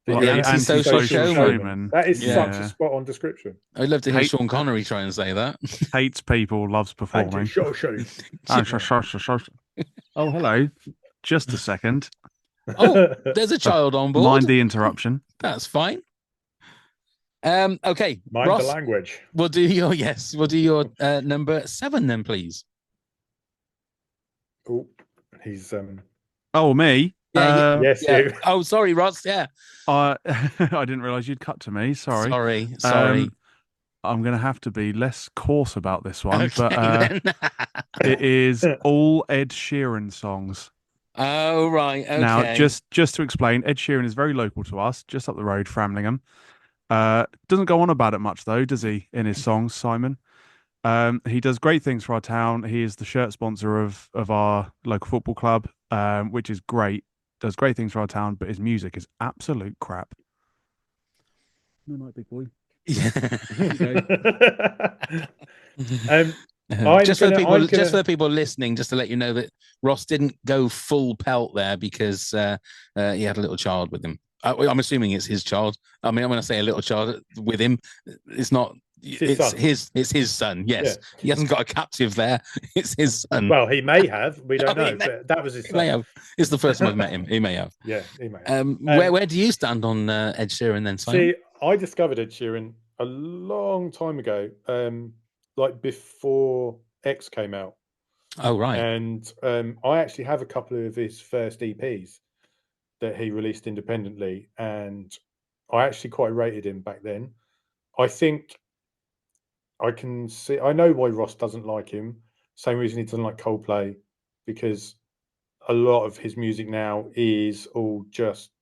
Speaker 1: What,
Speaker 4: The
Speaker 1: the antisocial showman?
Speaker 4: That is
Speaker 1: Yeah.
Speaker 4: such a spot on description.
Speaker 1: I'd love to hear Sean Connery try and say that.
Speaker 5: Hates people, loves performing. Oh, hello. Just a second.
Speaker 1: Oh, there's a child on board.
Speaker 5: Mind the interruption.
Speaker 1: That's fine. Okay,
Speaker 4: Mind
Speaker 1: Ross,
Speaker 4: the language.
Speaker 1: we'll do your number 7 then, please.
Speaker 4: Oh, he's
Speaker 5: Oh, me?
Speaker 1: Yeah,
Speaker 4: yes,
Speaker 1: yeah.
Speaker 4: you.
Speaker 1: Oh, sorry, Ross. Yeah.
Speaker 5: I didn't realise you'd cut to me. Sorry.
Speaker 1: Sorry.
Speaker 5: I'm going to have to be less coarse about this one,
Speaker 1: Okay,
Speaker 5: but
Speaker 1: then.
Speaker 5: it is all Ed Sheeran songs.
Speaker 1: Oh, right. Okay.
Speaker 5: Now, just to explain, Ed Sheeran is very local to us, just up the road, Framlingham. Doesn't go on about it much, though, does he, in his songs, Simon? He does great things for our town. He is the shirt sponsor of our local football club, which is great. Does great things for our town, but his music is absolute crap. No night, big boy.
Speaker 1: Just for the people listening, just to let you know that Ross didn't go full pelt there because he had a little child with him. I'm assuming it's his child. I mean, when I say a little child with him, it's not. It's his son. Yes, yeah. He hasn't got a captive there. It's his son.
Speaker 4: Well, he may have. We don't know. But that was his son.
Speaker 1: He may have. It's the first time I've met him. He may have.
Speaker 4: Yeah, he may have.
Speaker 1: Where do you stand on Ed Sheeran then, Simon?
Speaker 4: See, I discovered Ed Sheeran a long time ago, like before X came out.
Speaker 1: Oh, right.
Speaker 4: And I actually have a couple of his first EPs that he released independently, and I actually quite rated him back then. I think I know why Ross doesn't like him. Same reason he doesn't like Coldplay, because a lot of his music now is all just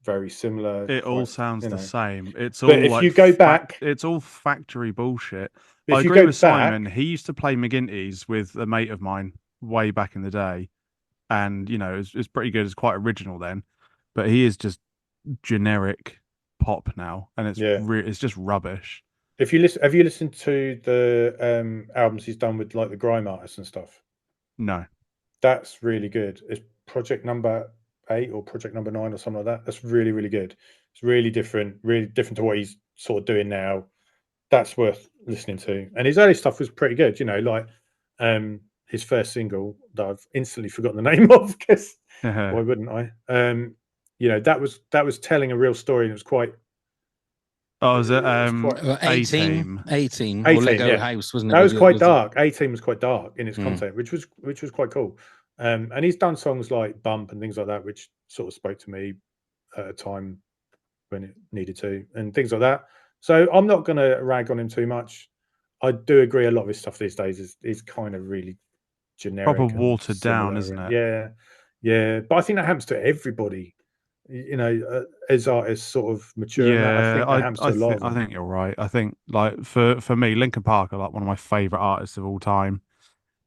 Speaker 4: very similar.
Speaker 5: It all sounds the same. It's all.
Speaker 4: But if you go back,
Speaker 5: it's all factory bullshit.
Speaker 4: I
Speaker 5: agree with Simon. He used to play McGinty's with a mate of mine way back in the day, and it's pretty good. It's quite original then, but he is just generic pop now, and it's just rubbish.
Speaker 4: If you listen, have you listened to the albums he's done with like the grime artists and stuff?
Speaker 5: No,
Speaker 4: that's really good. It's Project Number 8 or Project Number 9 or something like that. That's really, really good. It's really different to what he's sort of doing now. That's worth listening to. And his early stuff was pretty good. Like his first single that I've instantly forgotten the name of, because why wouldn't I? That was telling a real story, and it was quite.
Speaker 5: Oh, was it
Speaker 1: 18 or Lego House, wasn't it?
Speaker 4: That was quite dark. 18 was quite dark in its content, which was quite cool. And he's done songs like Bump and things like that, which sort of spoke to me at a time when it needed to, and things like that. So I'm not going to rag on him too much. I do agree a lot of his stuff these days is kind of really generic,
Speaker 5: proper watered down, isn't it?
Speaker 4: Yeah. But I think that happens to everybody. As artists sort of mature.
Speaker 5: Yeah,
Speaker 4: I
Speaker 5: think you're right. I think like for me, Linkin Park are like one of my favorite artists of all time.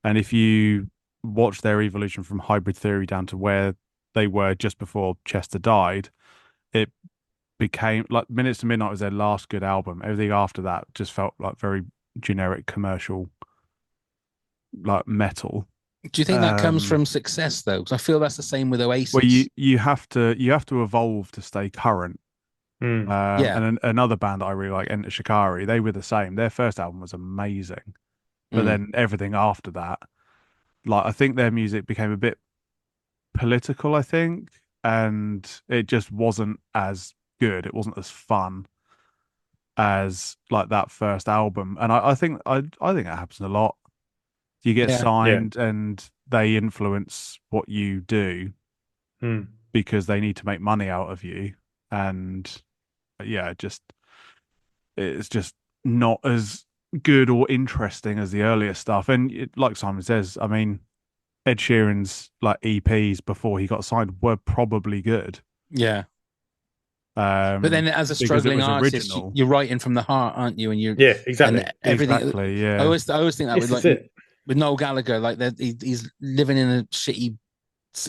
Speaker 5: And if you watch their evolution from Hybrid Theory down to where they were just before Chester died, it became like Minutes to Midnight was their last good album. Everything after that just felt like very generic commercial, like metal.
Speaker 1: Do you think that comes from success though? Because I feel that's the same with Oasis.
Speaker 5: Well, you have to evolve to stay current. And another band that I really like, Enter Shikari, they were the same. Their first album was amazing, but then everything after that, like I think their music became a bit political, I think, and it just wasn't as good. It wasn't as fun as like that first album. And I think that happens a lot. You get signed and they influence what you do because they need to make money out of you. And yeah, it's just not as good or interesting as the earlier stuff. And like Simon says, I mean, Ed Sheeran's like EPs before he got signed were probably good.
Speaker 1: Yeah. But then, as a
Speaker 5: because it
Speaker 1: struggling
Speaker 5: was
Speaker 1: artist,
Speaker 5: original.
Speaker 1: you're writing from the heart, aren't you? And
Speaker 4: Yeah, exactly.
Speaker 1: and everything.
Speaker 5: Exactly, yeah.
Speaker 1: I always think that
Speaker 4: This
Speaker 1: with
Speaker 4: is
Speaker 1: like
Speaker 4: it.
Speaker 1: with Noel Gallagher, like he's living in a shitty.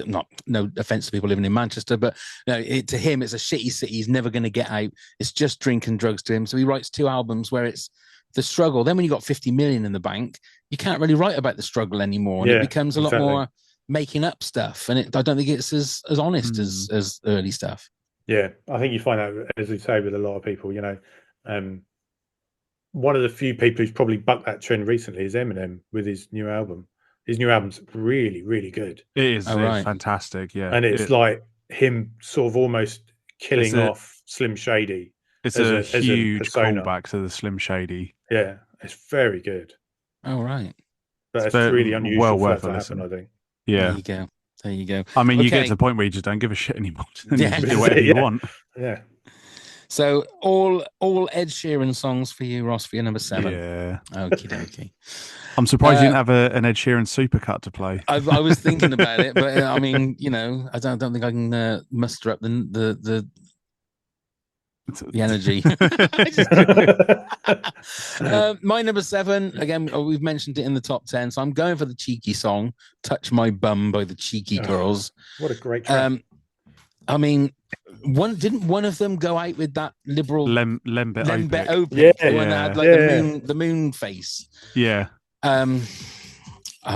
Speaker 1: Not no offense to people living in Manchester, but to him it's a shitty city. He's never going to get out. It's just drink and drugs to him. So he writes 2 albums where it's the struggle. Then when you got 50 million in the bank, you can't really write about the struggle anymore, and it becomes a lot more making up stuff. And I don't think it's as honest as early stuff.
Speaker 4: Yeah, I think you find that, as we say, with a lot of people. One of the few people who's probably bucked that trend recently is Eminem with his new album. His new album's really, really good.
Speaker 5: It is fantastic, yeah.
Speaker 4: And it's like him sort of almost killing off Slim Shady.
Speaker 5: It's a huge callback to the Slim Shady.
Speaker 4: Yeah, it's very good.
Speaker 1: Oh, right.
Speaker 4: But it's really unusual for that to happen, I think.
Speaker 5: Yeah.
Speaker 1: There you go.
Speaker 5: I mean, you get to the point where you just don't give a shit anymore. You just do whatever you want.
Speaker 4: Yeah.
Speaker 1: So all Ed Sheeran songs for you, Ross, for your number 7.
Speaker 5: Yeah.
Speaker 1: Okie dokie.
Speaker 5: I'm surprised you didn't have an Ed Sheeran supercut to play.
Speaker 1: I was thinking about it, but I mean, I don't think I can muster up the energy. My number 7, again, we've mentioned it in the top 10, so I'm going for the cheeky song, "Touch My Bum" by the Cheeky Girls.
Speaker 4: What a great track.
Speaker 1: I mean, didn't one of them go out with that liberal
Speaker 5: Lembet
Speaker 1: Opic?
Speaker 4: Yeah,
Speaker 1: the one that had like the moon face.
Speaker 5: Yeah.
Speaker 1: I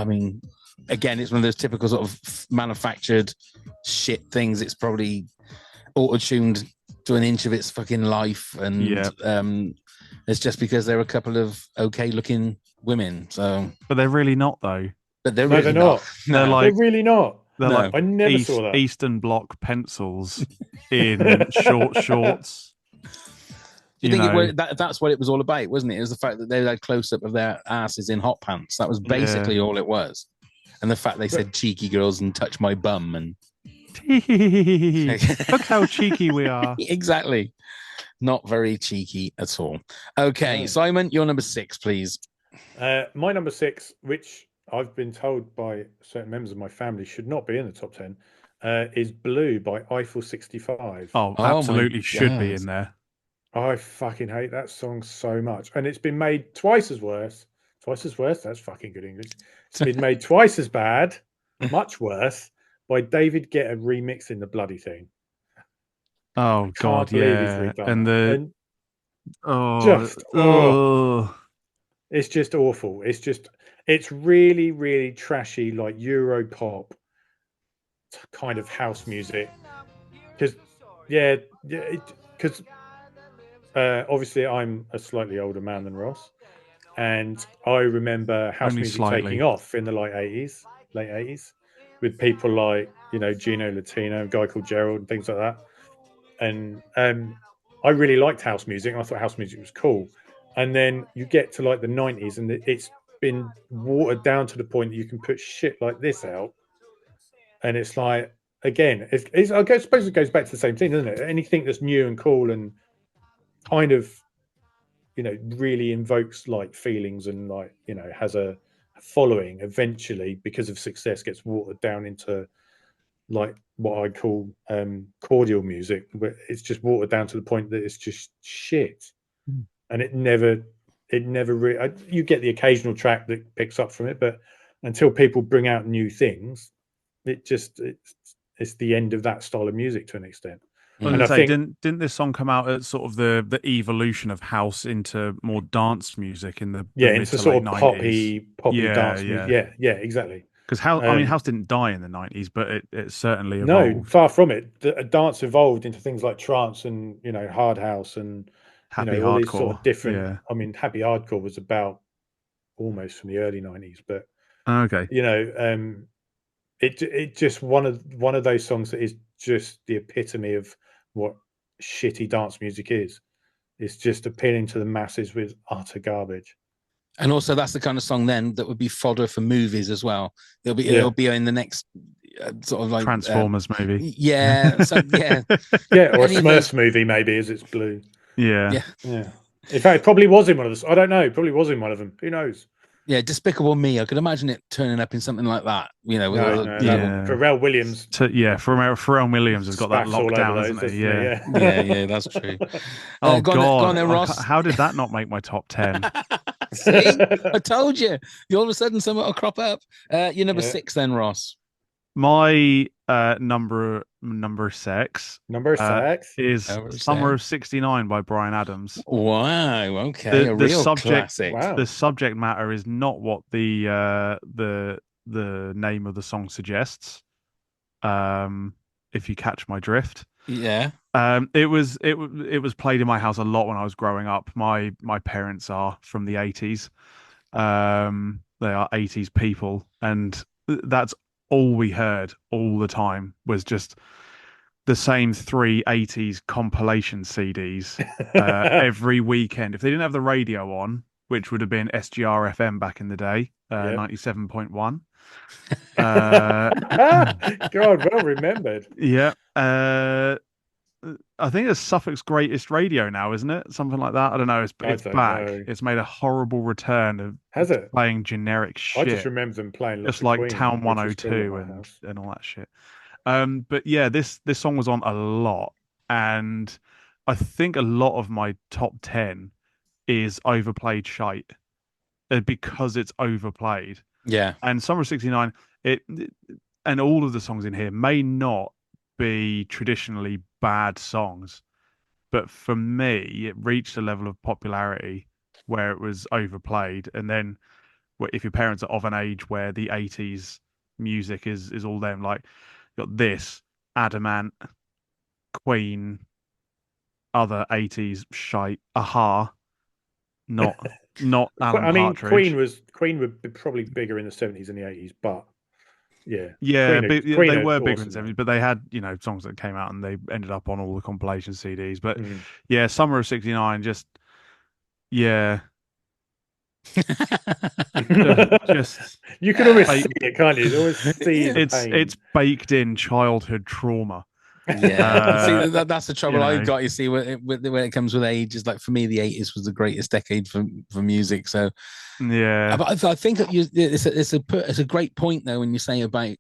Speaker 1: mean, again, it's one of those typical sort of manufactured shit things. It's probably auto-tuned to an inch of its fucking life, and it's just because they're a couple of okay-looking women. So,
Speaker 5: but they're really not, though.
Speaker 1: But they're really not.
Speaker 5: No,
Speaker 4: they're really not.
Speaker 5: They're like
Speaker 4: I never saw that.
Speaker 5: Eastern Bloc pencils in short shorts.
Speaker 1: Do you think that's what it was all about, wasn't it? It was the fact that they had close up of their asses in hot pants. That was basically all it was. And the fact they said cheeky girls and touch my bum and
Speaker 5: look how cheeky we are.
Speaker 1: Exactly. Not very cheeky at all. Okay, Simon, your number 6, please.
Speaker 4: My number 6, which I've been told by certain members of my family should not be in the top 10, is Blue by Eiffel 65.
Speaker 5: Oh, absolutely should be in there.
Speaker 4: I fucking hate that song so much. And it's been made twice as worse. That's fucking good English. It's been made twice as bad, much worse, by David Guetta remixing the bloody thing.
Speaker 5: Oh, God, yeah. And
Speaker 4: it's just awful. It's really, really trashy, like Euro pop kind of house music. Because obviously I'm a slightly older man than Ross, and I remember house music taking off in the late 80s, with people like Gino Latino, a guy called Gerald, and things like that. And I really liked house music, and I thought house music was cool. And then you get to like the 90s, and it's been watered down to the point that you can put shit like this out, and it's like, again, I suppose it goes back to the same thing, doesn't it? Anything that's new and cool and kind of really invokes like feelings and like has a following, eventually because of success gets watered down into like what I call cordial music, where it's just watered down to the point that it's just shit. And it never really, you get the occasional track that picks up from it, but until people bring out new things, it's the end of that style of music to an extent.
Speaker 5: And I think, didn't this song come out at sort of the evolution of house into more dance music in the
Speaker 4: into sort of
Speaker 5: 90s.
Speaker 4: poppy dance music. Yeah, exactly.
Speaker 5: Because house didn't die in the 90s, but it certainly evolved.
Speaker 4: No, far from it. A dance evolved into things like trance and hard house and
Speaker 5: happy
Speaker 4: all
Speaker 5: hardcore.
Speaker 4: These sort of different.
Speaker 5: Yeah.
Speaker 4: I mean, happy hardcore was about almost from the early 90s, but
Speaker 5: okay,
Speaker 4: it just one of those songs that is just the epitome of what shitty dance music is. It's just appealing to the masses with utter garbage.
Speaker 1: And also, that's the kind of song then that would be fodder for movies as well. It'll be in the next sort of like
Speaker 5: Transformers movie.
Speaker 1: Yeah, so, yeah,
Speaker 4: Yeah, or a
Speaker 1: Any of those-
Speaker 4: Smurfs movie maybe, as it's blue.
Speaker 5: Yeah.
Speaker 4: Yeah. In fact, it probably was in one of the. I don't know. Probably was in one of them. Who knows?
Speaker 1: yeah. Despicable Me. I could imagine it turning up in something like that. You know, with
Speaker 4: No,
Speaker 1: all
Speaker 4: no,
Speaker 1: the,
Speaker 4: that
Speaker 5: Yeah.
Speaker 4: one. Pharrell Williams.
Speaker 5: Pharrell Williams has got that
Speaker 4: Spats all
Speaker 5: locked
Speaker 4: over
Speaker 5: down,
Speaker 4: those,
Speaker 5: hasn't
Speaker 4: doesn't
Speaker 5: he? Yeah.
Speaker 1: yeah, that's true.
Speaker 5: Oh
Speaker 1: go
Speaker 5: God!
Speaker 1: on then, Ross.
Speaker 5: How did that not make my top 10?
Speaker 1: See, I told you. All of a sudden, something will crop up. You're number
Speaker 4: Yeah.
Speaker 1: 6, then, Ross.
Speaker 5: My number 6
Speaker 4: Number 6.
Speaker 5: is
Speaker 1: Number
Speaker 5: Summer of
Speaker 1: six.
Speaker 5: '69 by Brian Adams.
Speaker 1: Wow. Okay, a real classic.
Speaker 4: Wow.
Speaker 5: The subject matter is not what the name of the song suggests. If you catch my drift.
Speaker 1: Yeah.
Speaker 5: It was played in my house a lot when I was growing up. My parents are from the 80s. They are 80s people, and that's all we heard all the time was just the same 3 80s compilation CDs every weekend. If they didn't have the radio on, which would have been SGR FM back in the day, 97.1.
Speaker 4: God, well remembered.
Speaker 5: Yeah. I think it's Suffolk's greatest radio now, isn't it? Something like that. I don't know. It's
Speaker 4: I
Speaker 5: back.
Speaker 4: don't know.
Speaker 5: It's made a horrible return of
Speaker 4: Has it?
Speaker 5: playing generic shit.
Speaker 4: I just remember them playing lots
Speaker 5: just
Speaker 4: of
Speaker 5: like
Speaker 4: Queen,
Speaker 5: Town
Speaker 4: which is still in
Speaker 5: 102
Speaker 4: my house.
Speaker 5: and all that shit. But yeah, this song was on a lot, and I think a lot of my top 10 is overplayed shite because it's overplayed.
Speaker 1: Yeah.
Speaker 5: And Summer of '69, and all of the songs in here may not be traditionally bad songs, but for me, it reached a level of popularity where it was overplayed. And then, if your parents are of an age where the '80s music is all them, like you got this, Adamant, Queen, other '80s shite, Aha, not Alan
Speaker 4: I mean,
Speaker 5: Partridge.
Speaker 4: Queen would be probably bigger in the 70s and the 80s, but yeah,
Speaker 5: Yeah,
Speaker 4: Queen
Speaker 5: they
Speaker 4: are
Speaker 5: were bigger in
Speaker 4: awesome,
Speaker 5: the 70s, but they had, songs that came out and they ended up on all the compilation CDs. But
Speaker 4: Mm.
Speaker 5: yeah, Summer of '69, just yeah, just
Speaker 4: You can always
Speaker 5: Like-
Speaker 4: see it, can't you? You always see the pain.
Speaker 5: it's baked in childhood trauma.
Speaker 1: Yeah, see, that's the trouble
Speaker 5: you
Speaker 1: I've
Speaker 5: know.
Speaker 1: got. You see, when it comes with age, is like for me, the '80s was the greatest decade for music. So,
Speaker 5: Yeah,
Speaker 1: but I think that it's a great point though when you say about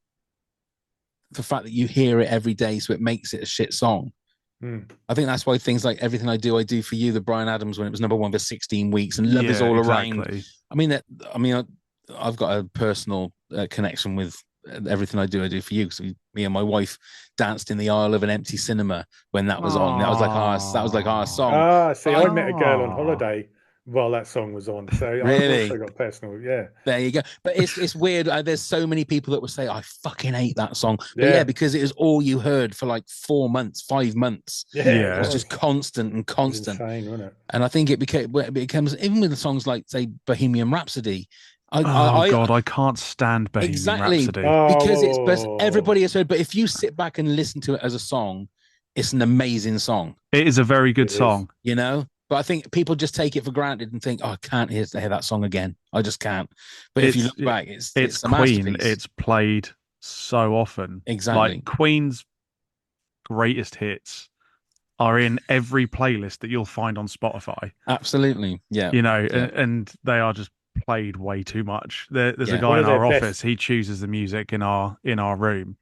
Speaker 1: the fact that you hear it every day, so it makes it a shit song.
Speaker 4: Mm.
Speaker 1: I think that's why things like Everything I Do for You, the Brian Adams, when it was number 1 for 16 weeks, and Love Is All Around.
Speaker 5: exactly.
Speaker 1: I've got a personal connection with Everything I Do for You, because me and my wife danced in the aisle of an empty cinema when that was on. That was like our song.
Speaker 4: See, I met a girl on
Speaker 5: Aw.
Speaker 4: holiday while that song was on, so
Speaker 1: Really?
Speaker 4: I've also got personal. Yeah,
Speaker 1: There you go. But it's weird. There's so many people that would say, I fucking hate that song. But
Speaker 4: Yeah.
Speaker 1: yeah, because it was all you heard for like 4 months, 5 months.
Speaker 5: Yeah.
Speaker 1: It was just constant and
Speaker 4: It was
Speaker 1: constant.
Speaker 4: insane, wasn't it?
Speaker 1: And I think it becomes, even with the songs like, say, Bohemian Rhapsody.
Speaker 5: God, I can't stand Bohemian
Speaker 1: Exactly.
Speaker 5: Rhapsody.
Speaker 1: Because it's
Speaker 4: Oh.
Speaker 1: everybody has heard. But if you sit back and listen to it as a song, it's an amazing song,
Speaker 5: It is a very good
Speaker 4: It is.
Speaker 5: song.
Speaker 1: you know? But I think people just take it for granted and think, oh, I can't hear that song again. I just can't. But if you look back, it's
Speaker 5: It's
Speaker 1: a
Speaker 5: Queen.
Speaker 1: masterpiece.
Speaker 5: It's played so often.
Speaker 1: Exactly.
Speaker 5: Like Queen's greatest hits are in every playlist that you'll find on Spotify.
Speaker 1: Absolutely. Yeah.
Speaker 5: And they are just played way too much. There's
Speaker 1: Yeah.
Speaker 5: a guy
Speaker 4: One
Speaker 5: in
Speaker 4: of
Speaker 5: our
Speaker 4: their best-
Speaker 5: office. He chooses the music in our room,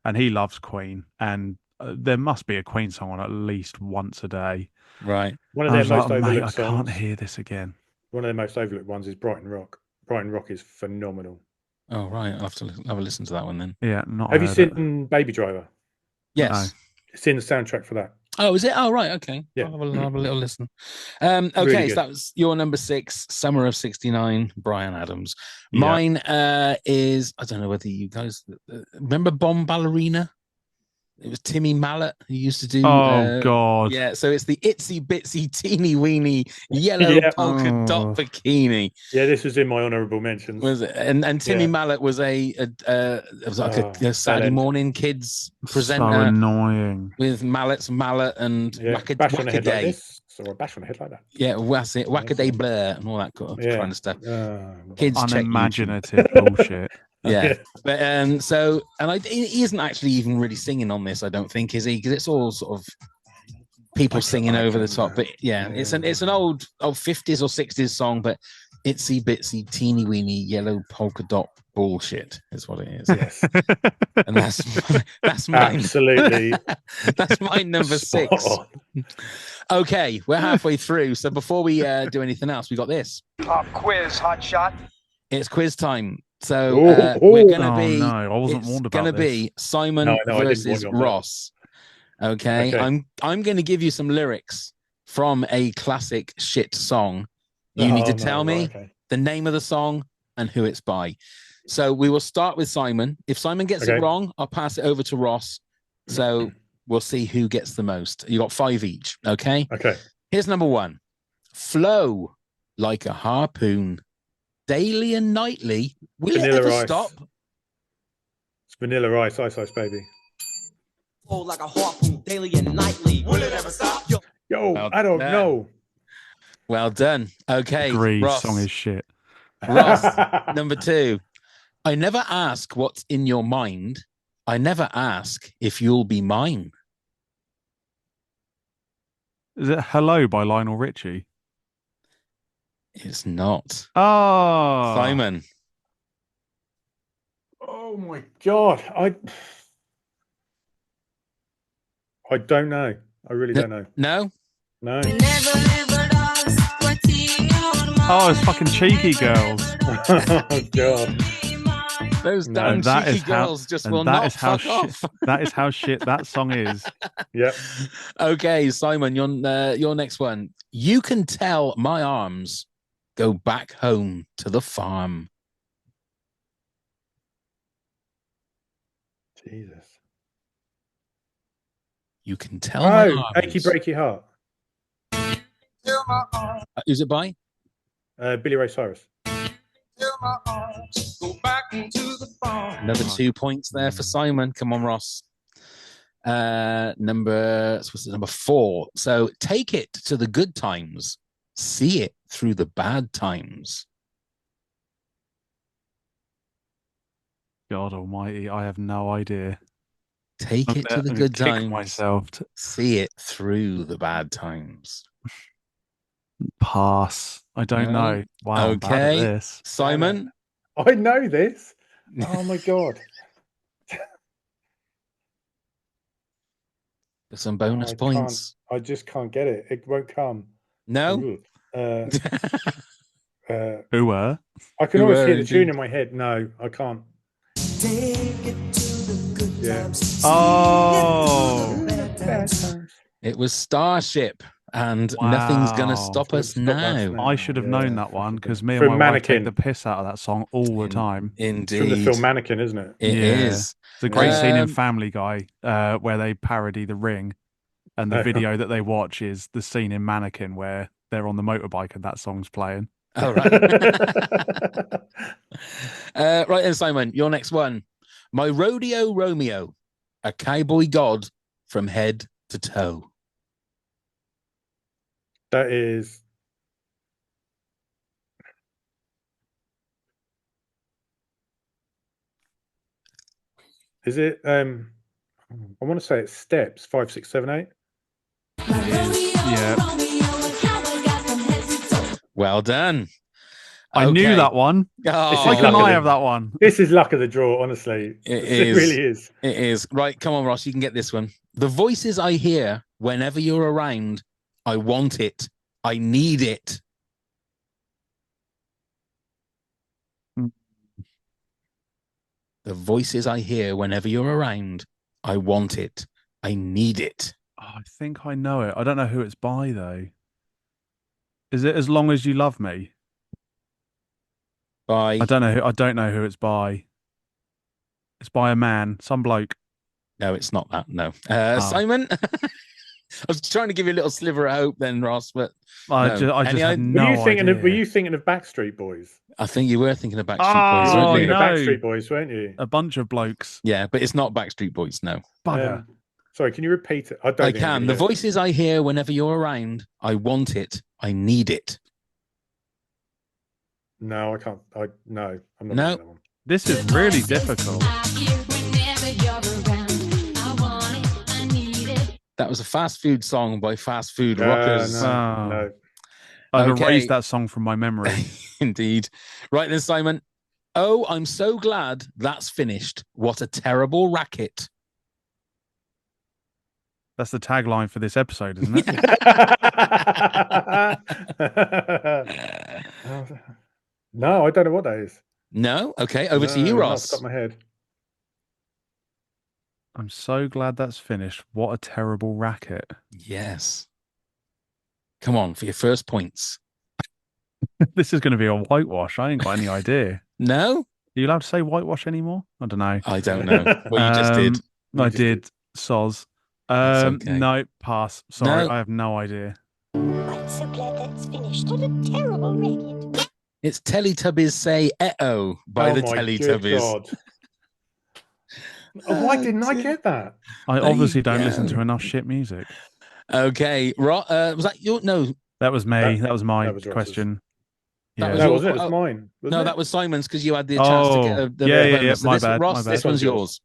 Speaker 5: and he loves Queen. And there must be a Queen song on at least once a day.
Speaker 1: Right.
Speaker 4: One of
Speaker 5: I
Speaker 4: their
Speaker 5: was
Speaker 4: most
Speaker 5: like, mate,
Speaker 4: overlooked
Speaker 5: I
Speaker 4: songs.
Speaker 5: can't hear this again.
Speaker 4: One of their most overlooked ones is Brighton Rock. Brighton Rock is phenomenal.
Speaker 1: Oh, right. I'll have to have a listen to that one then.
Speaker 5: Yeah, not.
Speaker 4: Have you
Speaker 5: heard it.
Speaker 4: seen Baby Driver?
Speaker 1: Yes.
Speaker 4: It's in the soundtrack for that.
Speaker 1: Oh, is it? Oh, right. Okay.
Speaker 4: Yeah.
Speaker 1: I'll have a little listen. Okay.
Speaker 4: Really
Speaker 1: So
Speaker 4: good.
Speaker 1: that was your number 6, Summer of '69, Brian Adams.
Speaker 5: Yeah.
Speaker 1: Mine is, I don't know whether you guys remember Bomb Ballerina? It was Timmy Mallet who used to do.
Speaker 5: Oh God.
Speaker 1: Yeah, so it's the itsy bitsy teeny weeny yellow
Speaker 4: Yeah.
Speaker 1: polka dot
Speaker 5: Oh.
Speaker 1: bikini.
Speaker 4: Yeah, this was in my honourable mentions.
Speaker 1: Was it? And Timmy
Speaker 4: Yeah.
Speaker 1: Mallet was it was like a Saturday
Speaker 4: talent.
Speaker 1: morning kids
Speaker 5: So
Speaker 1: presenter
Speaker 5: annoying.
Speaker 1: with Mallet and
Speaker 4: Yeah, bash on the head like
Speaker 1: Wackaday.
Speaker 4: this, or a bash on the head like that.
Speaker 1: Yeah, that's it. Wackaday Blur and all that kind of stuff.
Speaker 4: Yeah.
Speaker 1: Kids check YouTube.
Speaker 5: Unimaginative bullshit.
Speaker 1: Yeah. But he isn't actually even really singing on this, I don't think, is he? Because it's all sort of people singing over the top. But yeah, it's an old 50s or 60s song, but itsy bitsy teeny weeny yellow polka dot bullshit is what it is.
Speaker 4: Yes.
Speaker 1: And that's mine.
Speaker 4: Absolutely.
Speaker 1: That's my number
Speaker 4: Spot
Speaker 1: 6.
Speaker 4: on.
Speaker 1: Okay, we're halfway through. So before we do anything else, we got this.
Speaker 6: Pop quiz, hot shot.
Speaker 1: It's quiz time. So
Speaker 4: Oh,
Speaker 1: we're gonna
Speaker 5: oh,
Speaker 1: be.
Speaker 5: no, I wasn't warned about
Speaker 1: gonna
Speaker 5: this.
Speaker 1: be Simon
Speaker 4: No, I didn't
Speaker 1: versus
Speaker 4: warn you on that.
Speaker 1: Ross. Okay? I'm going to give you some lyrics from a classic shit song. You need to tell me the name of the song and who it's by. So we will start with Simon. If Simon gets it wrong, I'll pass it over to Ross. So we'll see who gets the most. You got 5 each. Okay.
Speaker 4: Okay.
Speaker 1: Here's number 1. Flow like a harpoon, daily and nightly. Will
Speaker 4: Vanilla
Speaker 1: it ever
Speaker 4: Ice.
Speaker 1: stop?
Speaker 4: It's Vanilla Ice, Ice Ice Baby.
Speaker 7: Like a harpoon, daily and nightly. Will it ever stop?
Speaker 4: Yo,
Speaker 1: Well
Speaker 4: I don't
Speaker 1: done.
Speaker 4: know.
Speaker 1: Well done. Okay.
Speaker 5: Agree.
Speaker 1: Ross.
Speaker 5: Song is shit.
Speaker 1: Ross, number 2. I never ask what's in your mind. I never ask if you'll be mine.
Speaker 5: Is it Hello by Lionel Richie?
Speaker 1: It's not.
Speaker 5: Oh,
Speaker 1: Simon.
Speaker 4: Oh my God. I don't know. I really don't know.
Speaker 1: No?
Speaker 4: No.
Speaker 5: Oh, it's fucking Cheeky Girls.
Speaker 4: Oh God.
Speaker 1: Those
Speaker 4: No,
Speaker 1: damn
Speaker 5: that
Speaker 1: cheeky
Speaker 5: is how-
Speaker 1: girls just
Speaker 5: and
Speaker 1: will
Speaker 5: that
Speaker 1: not
Speaker 5: is how
Speaker 1: fuck off.
Speaker 5: That is how shit that song is.
Speaker 4: Yep.
Speaker 1: Okay, Simon, your next one. You can tell my arms go back home to the farm.
Speaker 4: Jesus.
Speaker 1: You can tell my
Speaker 4: Oh,
Speaker 1: arms.
Speaker 4: Achy Breaky Heart.
Speaker 1: Who's it by?
Speaker 4: Billy Ray Cyrus.
Speaker 1: Another 2 points there for Simon. Come on, Ross. Number 4. So take it to the good times, see it through the bad times.
Speaker 5: God Almighty, I have no idea.
Speaker 1: Take it to the
Speaker 5: I'm
Speaker 1: good
Speaker 5: gonna kick
Speaker 1: times,
Speaker 5: myself.
Speaker 1: see it through the bad times.
Speaker 5: Pass. I don't
Speaker 1: No.
Speaker 5: know. Wow. I'm bad at
Speaker 1: Okay.
Speaker 5: this.
Speaker 1: Simon,
Speaker 4: I know this. Oh my God.
Speaker 1: for some bonus
Speaker 4: I
Speaker 1: points.
Speaker 4: I just can't get it. It won't come.
Speaker 1: No?
Speaker 4: Uh,
Speaker 5: Who were?
Speaker 4: I can
Speaker 1: Who
Speaker 4: always hear
Speaker 1: were
Speaker 4: the tune
Speaker 1: indeed.
Speaker 4: in my head. No, I can't. Yeah.
Speaker 5: Oh.
Speaker 1: It was Starship, and nothing's gonna
Speaker 5: Wow.
Speaker 1: stop us
Speaker 4: Stop us
Speaker 1: now.
Speaker 4: now.
Speaker 5: I should have
Speaker 4: Yeah,
Speaker 5: known that one because me and
Speaker 4: From
Speaker 5: my wife
Speaker 4: Mannequin.
Speaker 5: take the piss out of that song all the time.
Speaker 4: It's from the
Speaker 1: Indeed.
Speaker 4: film Mannequin, isn't it?
Speaker 1: It is.
Speaker 5: Yeah. It's a great scene in
Speaker 1: Um,
Speaker 5: Family Guy where they parody The Ring, and the video that they watch is the scene in Mannequin where they're on the motorbike and that song's playing.
Speaker 1: All right. Right then, Simon, your next one. My rodeo Romeo, a cowboy god from head to toe.
Speaker 4: That is. Is it? I want to say it's Steps 5, 6, 7, 8.
Speaker 5: Yeah.
Speaker 1: Well done.
Speaker 5: I knew
Speaker 1: Okay.
Speaker 5: that one.
Speaker 1: Oh,
Speaker 5: Why couldn't
Speaker 4: lucky.
Speaker 5: I have that one?
Speaker 4: This is luck of the draw, honestly.
Speaker 1: It
Speaker 4: It
Speaker 1: is.
Speaker 4: really is.
Speaker 1: It is. Right, come on, Ross, you can get this one. The voices I hear whenever you're around, I want it. I need it. The voices I hear whenever you're around, I want it. I need it.
Speaker 5: Oh, I think I know it. I don't know who it's by though. Is it As Long As You Love Me?
Speaker 1: By
Speaker 5: I don't know who it's by. It's by a man, some bloke.
Speaker 1: no, it's not that. No,
Speaker 5: Oh.
Speaker 1: Simon. I was trying to give you a little sliver of hope, then, Ross, but
Speaker 5: I
Speaker 1: No.
Speaker 5: just
Speaker 1: Any
Speaker 5: have
Speaker 1: idea?
Speaker 5: no
Speaker 4: Were you thinking
Speaker 5: idea.
Speaker 4: of? Were you thinking of Backstreet Boys?
Speaker 1: I think you were thinking of Backstreet
Speaker 5: Oh,
Speaker 1: Boys,
Speaker 4: You were
Speaker 1: weren't
Speaker 4: thinking
Speaker 1: you?
Speaker 4: of
Speaker 5: no.
Speaker 4: Backstreet Boys, weren't you?
Speaker 5: A bunch of blokes.
Speaker 1: Yeah, but it's not Backstreet Boys. No,
Speaker 5: Bugger.
Speaker 4: Sorry, can you repeat it? don't
Speaker 1: I
Speaker 4: think
Speaker 1: can.
Speaker 4: anybody
Speaker 1: The
Speaker 4: gets it.
Speaker 1: voices I hear whenever you're around, I want it. I need it.
Speaker 4: No, I can't. No, I'm not
Speaker 1: No.
Speaker 4: getting that one.
Speaker 5: This is really difficult.
Speaker 1: That was a fast food song by Fast Food
Speaker 4: No,
Speaker 1: Rockers.
Speaker 4: no.
Speaker 5: I've
Speaker 1: Okay.
Speaker 5: erased that song from my memory.
Speaker 1: Indeed. Right then, Simon. Oh, I'm so glad that's finished. What a terrible racket.
Speaker 5: That's the tagline for this episode, isn't it?
Speaker 4: No, I don't know what that is.
Speaker 1: No? Okay, over to you,
Speaker 4: No, not off
Speaker 1: Ross.
Speaker 4: the top of my head.
Speaker 5: I'm so glad that's finished. What a terrible racket.
Speaker 1: Yes. Come on, for your first points.
Speaker 5: This is going to be a whitewash. I ain't got any idea.
Speaker 1: No?
Speaker 5: Are you allowed to say whitewash anymore? I don't know.
Speaker 1: I don't know. Well, you just did.
Speaker 5: I
Speaker 4: just
Speaker 5: did.
Speaker 4: did.
Speaker 5: Soz.
Speaker 1: That's okay.
Speaker 5: No, pass. Sorry,
Speaker 1: No.
Speaker 5: I have no idea.
Speaker 3: I'm so glad that's finished. What a terrible racket.
Speaker 1: It's Teletubbies Say Eh-oh by
Speaker 4: Oh
Speaker 1: the
Speaker 4: my good
Speaker 1: Teletubbies.
Speaker 4: God. Why didn't I get that?
Speaker 5: I
Speaker 1: There
Speaker 5: obviously
Speaker 1: you
Speaker 5: don't listen
Speaker 1: go.
Speaker 5: to enough shit music.
Speaker 1: Okay. Was that your... No,
Speaker 5: That was me. That was my
Speaker 4: that was Ross's.
Speaker 5: question.
Speaker 1: That
Speaker 5: Yeah.
Speaker 1: was
Speaker 4: No,
Speaker 1: your-
Speaker 4: was it? It was
Speaker 1: oh,
Speaker 4: mine. Wasn't
Speaker 1: no,
Speaker 4: it?
Speaker 1: that was Simon's because you had the chance to get
Speaker 5: Oh,
Speaker 1: the
Speaker 5: yeah.
Speaker 1: bonus. So
Speaker 5: My
Speaker 1: this,
Speaker 5: bad.
Speaker 1: Ross,
Speaker 5: My bad.
Speaker 1: this one's yours.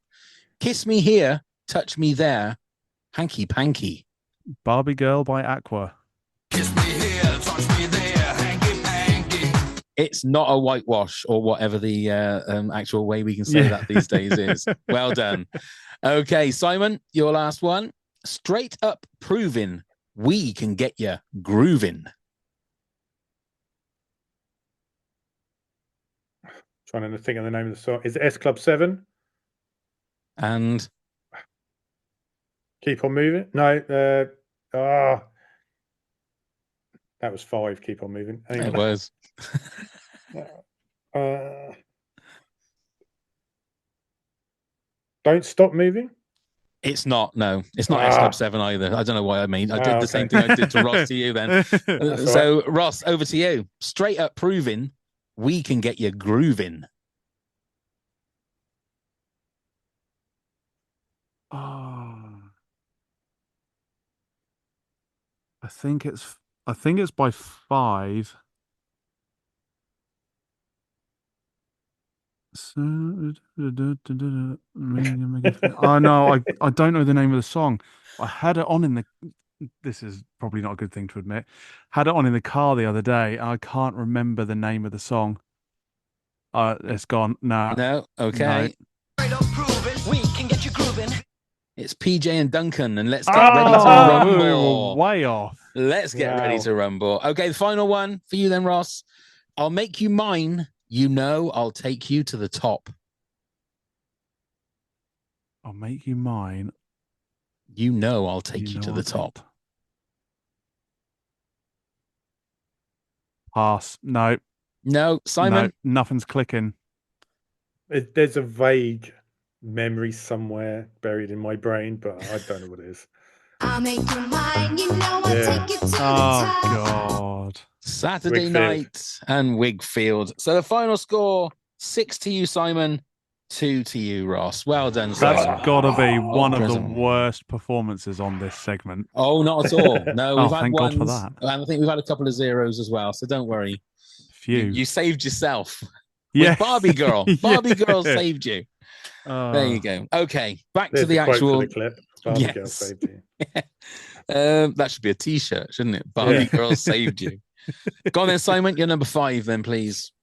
Speaker 1: Kiss Me Here, Touch Me There, Hanky Panky.
Speaker 5: Barbie Girl by Aqua.
Speaker 1: It's not a whitewash or whatever the actual way we can say
Speaker 5: Yeah.
Speaker 1: that these days is. Well done. Okay, Simon, your last one. Straight up proving we can get you grooving.
Speaker 4: Trying to think of the name of the song. Is it S Club 7?
Speaker 1: And
Speaker 4: Keep on moving? No. That was 5. Keep on moving. Hang
Speaker 1: it
Speaker 4: on.
Speaker 1: was.
Speaker 4: Don't stop moving.
Speaker 1: It's not. No, it's not S Club 7 either. I don't know why I mean. I did the same thing I did to Ross to you then. So, Ross, over to you. Straight up proving we can get you grooving.
Speaker 5: Oh. I think it's by 5. So, oh no, I don't know the name of the song. I had it on in the. This is probably not a good thing to admit. Had it on in the car the other day, and I can't remember the name of the song. It's gone. Nah.
Speaker 1: No, okay.
Speaker 7: We can get you grooving.
Speaker 1: It's PJ and Duncan, and let's get ready to rumble.
Speaker 5: Way off.
Speaker 1: Let's get ready to rumble. Okay, the final one for you then, Ross. I'll make you mine. You know I'll take you to the top.
Speaker 5: I'll make you mine.
Speaker 1: You know I'll take you to the top.
Speaker 5: Pass. No.
Speaker 1: No, Simon.
Speaker 5: No, nothing's clicking.
Speaker 4: There's a vague memory somewhere buried in my brain, but I don't know what it is.
Speaker 3: I'll make you mine. You know I'll
Speaker 4: Yeah.
Speaker 3: take you to the
Speaker 5: Oh
Speaker 3: top.
Speaker 5: God.
Speaker 1: Saturday
Speaker 4: Wigfield.
Speaker 1: night and Wigfield. So the final score, 6 to you, Simon, 2 to you, Ross. Well done,
Speaker 5: That's
Speaker 1: Simon.
Speaker 5: got to be one of the
Speaker 1: present.
Speaker 5: worst performances on this segment.
Speaker 1: Oh, not at all. No, we've had
Speaker 5: thank God
Speaker 1: ones.
Speaker 5: for that.
Speaker 1: And I think we've had a couple of zeros as well, so don't worry.
Speaker 5: Phew.
Speaker 1: You saved yourself.
Speaker 5: Yeah.
Speaker 1: With Barbie Girl. Barbie Girl
Speaker 5: Yeah.
Speaker 1: saved you. There you go. Okay, back
Speaker 4: There's
Speaker 1: to the
Speaker 4: quote for
Speaker 1: actual.
Speaker 4: the clip. Barbie Girl
Speaker 1: Yes.
Speaker 4: saved you.
Speaker 1: That should be a T-shirt, shouldn't it? Barbie Girl saved you. Go on then, Simon. You're number 5, then, please.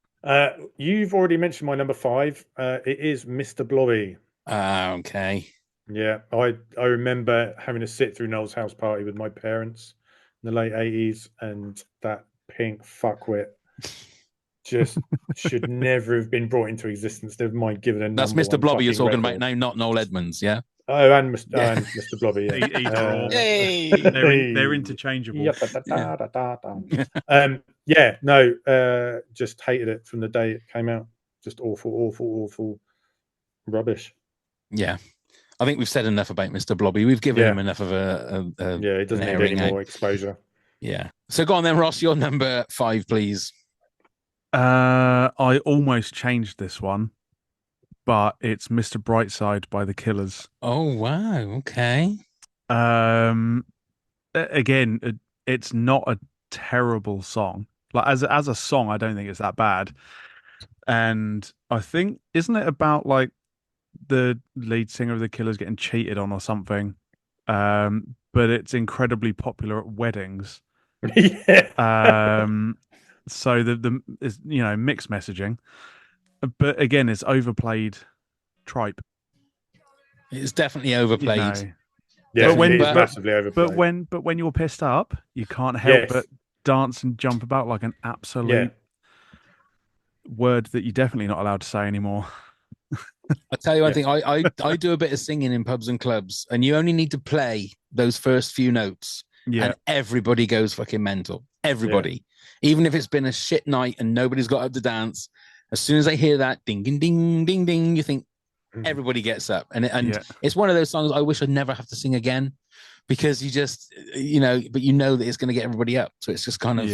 Speaker 4: You've already mentioned my number 5. It is Mr. Blobby.
Speaker 1: Okay.
Speaker 4: Yeah, I remember having to sit through Noel's house party with my parents in the late 80s, and that pink fuckwit just should never have been brought into existence. Never mind given a
Speaker 1: That's
Speaker 4: number
Speaker 1: Mr.
Speaker 4: one
Speaker 1: Blobby you're
Speaker 4: fucking
Speaker 1: talking
Speaker 4: record.
Speaker 1: about now, not Noel Edmonds, yeah?
Speaker 4: Oh, and Mr.
Speaker 1: Yeah.
Speaker 4: And Mr. Blobby. Yeah.
Speaker 5: Either or.
Speaker 1: Yay!
Speaker 5: They're interchangeable.
Speaker 4: Yeah, no, just hated it from the day it came out. Just awful rubbish.
Speaker 1: Yeah. I think we've said enough about Mr. Blobby. We've given him enough of a
Speaker 4: Yeah, it doesn't
Speaker 1: an
Speaker 4: need any
Speaker 1: airing
Speaker 4: more
Speaker 1: out.
Speaker 4: exposure.
Speaker 1: Yeah. So go on then, Ross. You're number 5, please.
Speaker 5: I almost changed this one, but it's Mr. Brightside by the Killers.
Speaker 1: Oh, wow. Okay.
Speaker 5: Again, it's not a terrible song. Like as a song, I don't think it's that bad. And I think, isn't it about like the lead singer of the Killers getting cheated on or something? But it's incredibly popular at weddings.
Speaker 4: Yeah.
Speaker 5: So the is mixed messaging, but again, it's overplayed tripe.
Speaker 1: It's definitely
Speaker 5: You
Speaker 1: overplayed.
Speaker 5: know,
Speaker 4: Yeah,
Speaker 5: but when
Speaker 4: it is
Speaker 1: but-
Speaker 4: massively overplayed.
Speaker 5: but when you're pissed up, you can't help
Speaker 4: Yes.
Speaker 5: but dance and jump about like an absolute word that you're definitely not allowed to say anymore.
Speaker 1: I tell you one
Speaker 4: Yeah.
Speaker 1: thing, I do a bit of singing in pubs and clubs, and you only need to play those first few notes,
Speaker 5: Yeah,
Speaker 1: and everybody goes fucking mental. Everybody, even if it's been a shit night and nobody's got up to dance, as soon as they hear that ding ding ding ding ding, you think everybody gets up, and
Speaker 5: Yeah.
Speaker 1: it's one of those songs I wish I'd never have to sing again, because you just but you know that it's going to get everybody up, so it's just kind of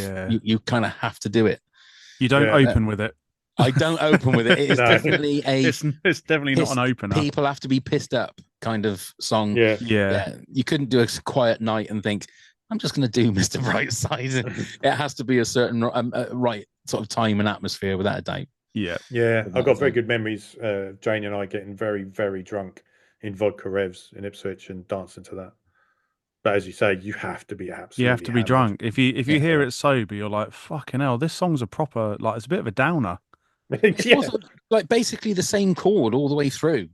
Speaker 1: you kind of have to do it.
Speaker 5: you don't
Speaker 4: Yeah.
Speaker 5: open with it.
Speaker 1: I don't open with it. It is
Speaker 4: No.
Speaker 1: definitely
Speaker 5: It's definitely not an opener.
Speaker 1: People have to be pissed up kind of song.
Speaker 4: Yeah.
Speaker 5: Yeah.
Speaker 1: You couldn't do a quiet night and think, I'm just going to do Mr. Brightside. It has to be a certain right sort of time and atmosphere, without a doubt.
Speaker 5: Yeah.
Speaker 4: Yeah,
Speaker 1: With
Speaker 4: I've
Speaker 1: that
Speaker 4: got very
Speaker 1: thing.
Speaker 4: good memories. Jane and I getting very, very drunk in vodka revs in Ipswich and dancing to that. But as you say, you have to be absolutely.
Speaker 5: You have to be
Speaker 4: hammered.
Speaker 5: drunk. If you
Speaker 1: Yeah.
Speaker 5: hear it sober, you're like, fucking hell, this song's a proper, like, it's a bit of a downer.
Speaker 1: It's
Speaker 4: Yeah.
Speaker 1: also like basically the same chord all the way through.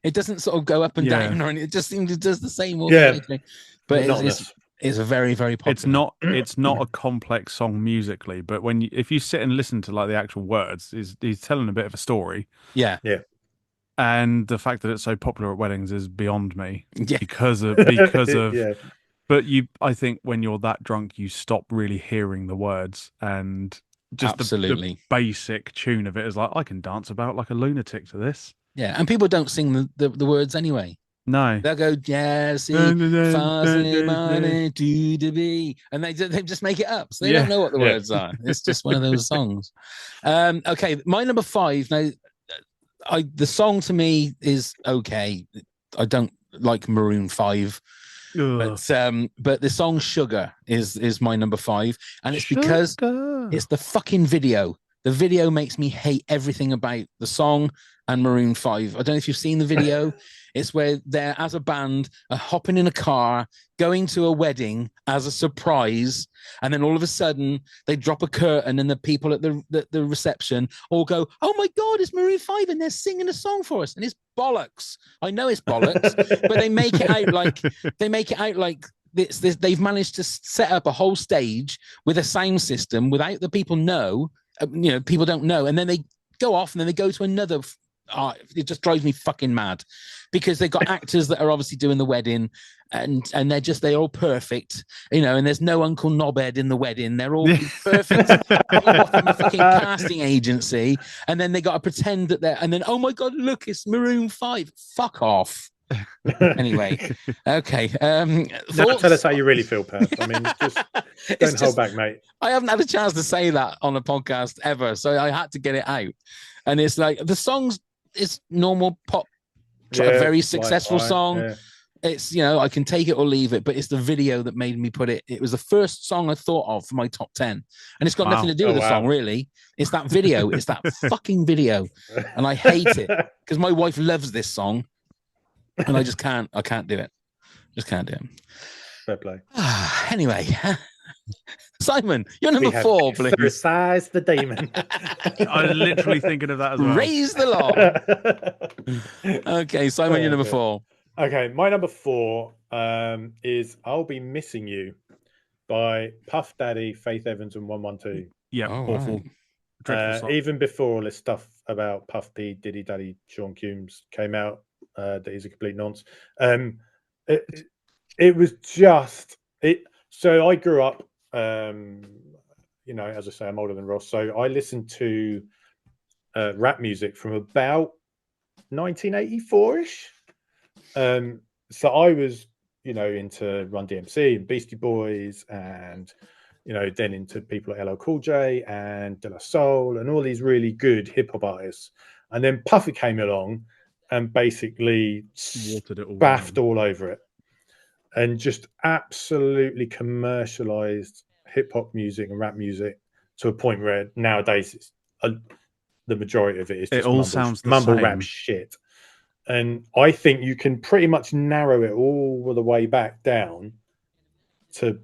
Speaker 1: It doesn't sort of go up and
Speaker 5: Yeah.
Speaker 1: down, or anything. It just seems it does the same all
Speaker 4: Yeah.
Speaker 1: the way through. But
Speaker 4: Monotonous.
Speaker 1: it's a very, very popular.
Speaker 5: It's not a complex song musically, but if you sit and listen to like the actual words, he's telling a bit of a story.
Speaker 1: Yeah.
Speaker 5: And the fact that it's so popular at weddings is beyond me
Speaker 1: Yeah.
Speaker 5: because of
Speaker 4: Yeah.
Speaker 5: but I think when you're that drunk, you stop really hearing the words, and just the
Speaker 1: Absolutely.
Speaker 5: basic tune of it is like, I can dance about like a lunatic to this.
Speaker 1: Yeah. And people don't sing the words anyway.
Speaker 5: No.
Speaker 1: They'll go, yeah, see, money to the be, and they just make it up. So they don't know what the words are. It's just one of those songs. Okay, my number 5. Now, the song to me is okay. I don't like Maroon 5, but the song Sugar is my number 5, and it's because it's the fucking video. The video makes me hate everything about the song and Maroon 5. I don't know if you've seen the video. It's where they're, as a band, are hopping in a car, going to a wedding as a surprise, and then all of a sudden they drop a curtain, and the people at the reception all go, "Oh my God, it's Maroon 5, and they're singing a song for us," and it's bollocks. I know it's bollocks, but they make it out like this. They've managed to set up a whole stage with a sound system without the people know. People don't know, and then they go off, and then they go to another. It just drives me fucking mad, because they've got actors that are obviously doing the wedding, and they're all perfect, and there's no Uncle Knobhead in the wedding. They're all perfect from a fucking casting agency, and then they got to pretend that and then, oh my God, look, it's Maroon 5. Fuck off. Anyway, okay.
Speaker 4: Now tell us how you really feel, Pat. I mean, just hold back, mate.
Speaker 1: I haven't had a chance to say that on a podcast ever, so I had to get it out. And it's like the songs is normal pop, a very successful song.
Speaker 4: Yeah.
Speaker 1: It's I can take it or leave it, but it's the video that made me put it. It was the first song I thought of for my top 10, and it's got nothing to do with the song really. It's that video. It's that fucking video, and I hate it because my wife loves this song, and I just can't. I can't do it. Just can't do it.
Speaker 4: Fair play.
Speaker 1: Anyway, Simon, you're number 4, please.
Speaker 4: Exorcise the demon.
Speaker 5: I was literally thinking of that as well.
Speaker 1: Raise the law. Okay, Simon, you're number 4.
Speaker 4: Okay, my number 4 is "I'll Be Missing You" by Puff Daddy, Faith Evans, and 112.
Speaker 5: Yeah, awful.
Speaker 1: Right.
Speaker 5: Dreadful song.
Speaker 4: Even before all this stuff about Puff P, Diddy Daddy, Sean Combs came out, that he's a complete nonce. It was just it. So I grew up, as I say, I'm older than Ross. So I listened to rap music from about 1984-ish. So I was, into Run DMC and Beastie Boys, and then into people like LL Cool J and De La Soul and all these really good hip hop artists. And then Puffy came along and basically
Speaker 5: Watered it all
Speaker 4: baffed
Speaker 5: down.
Speaker 4: all over it, and just absolutely commercialized hip hop music and rap music to a point where nowadays it's the majority of it is
Speaker 5: It
Speaker 4: just
Speaker 5: all sounds the
Speaker 4: mumble rap
Speaker 5: same.
Speaker 4: shit. And I think you can pretty much narrow it all the way back down to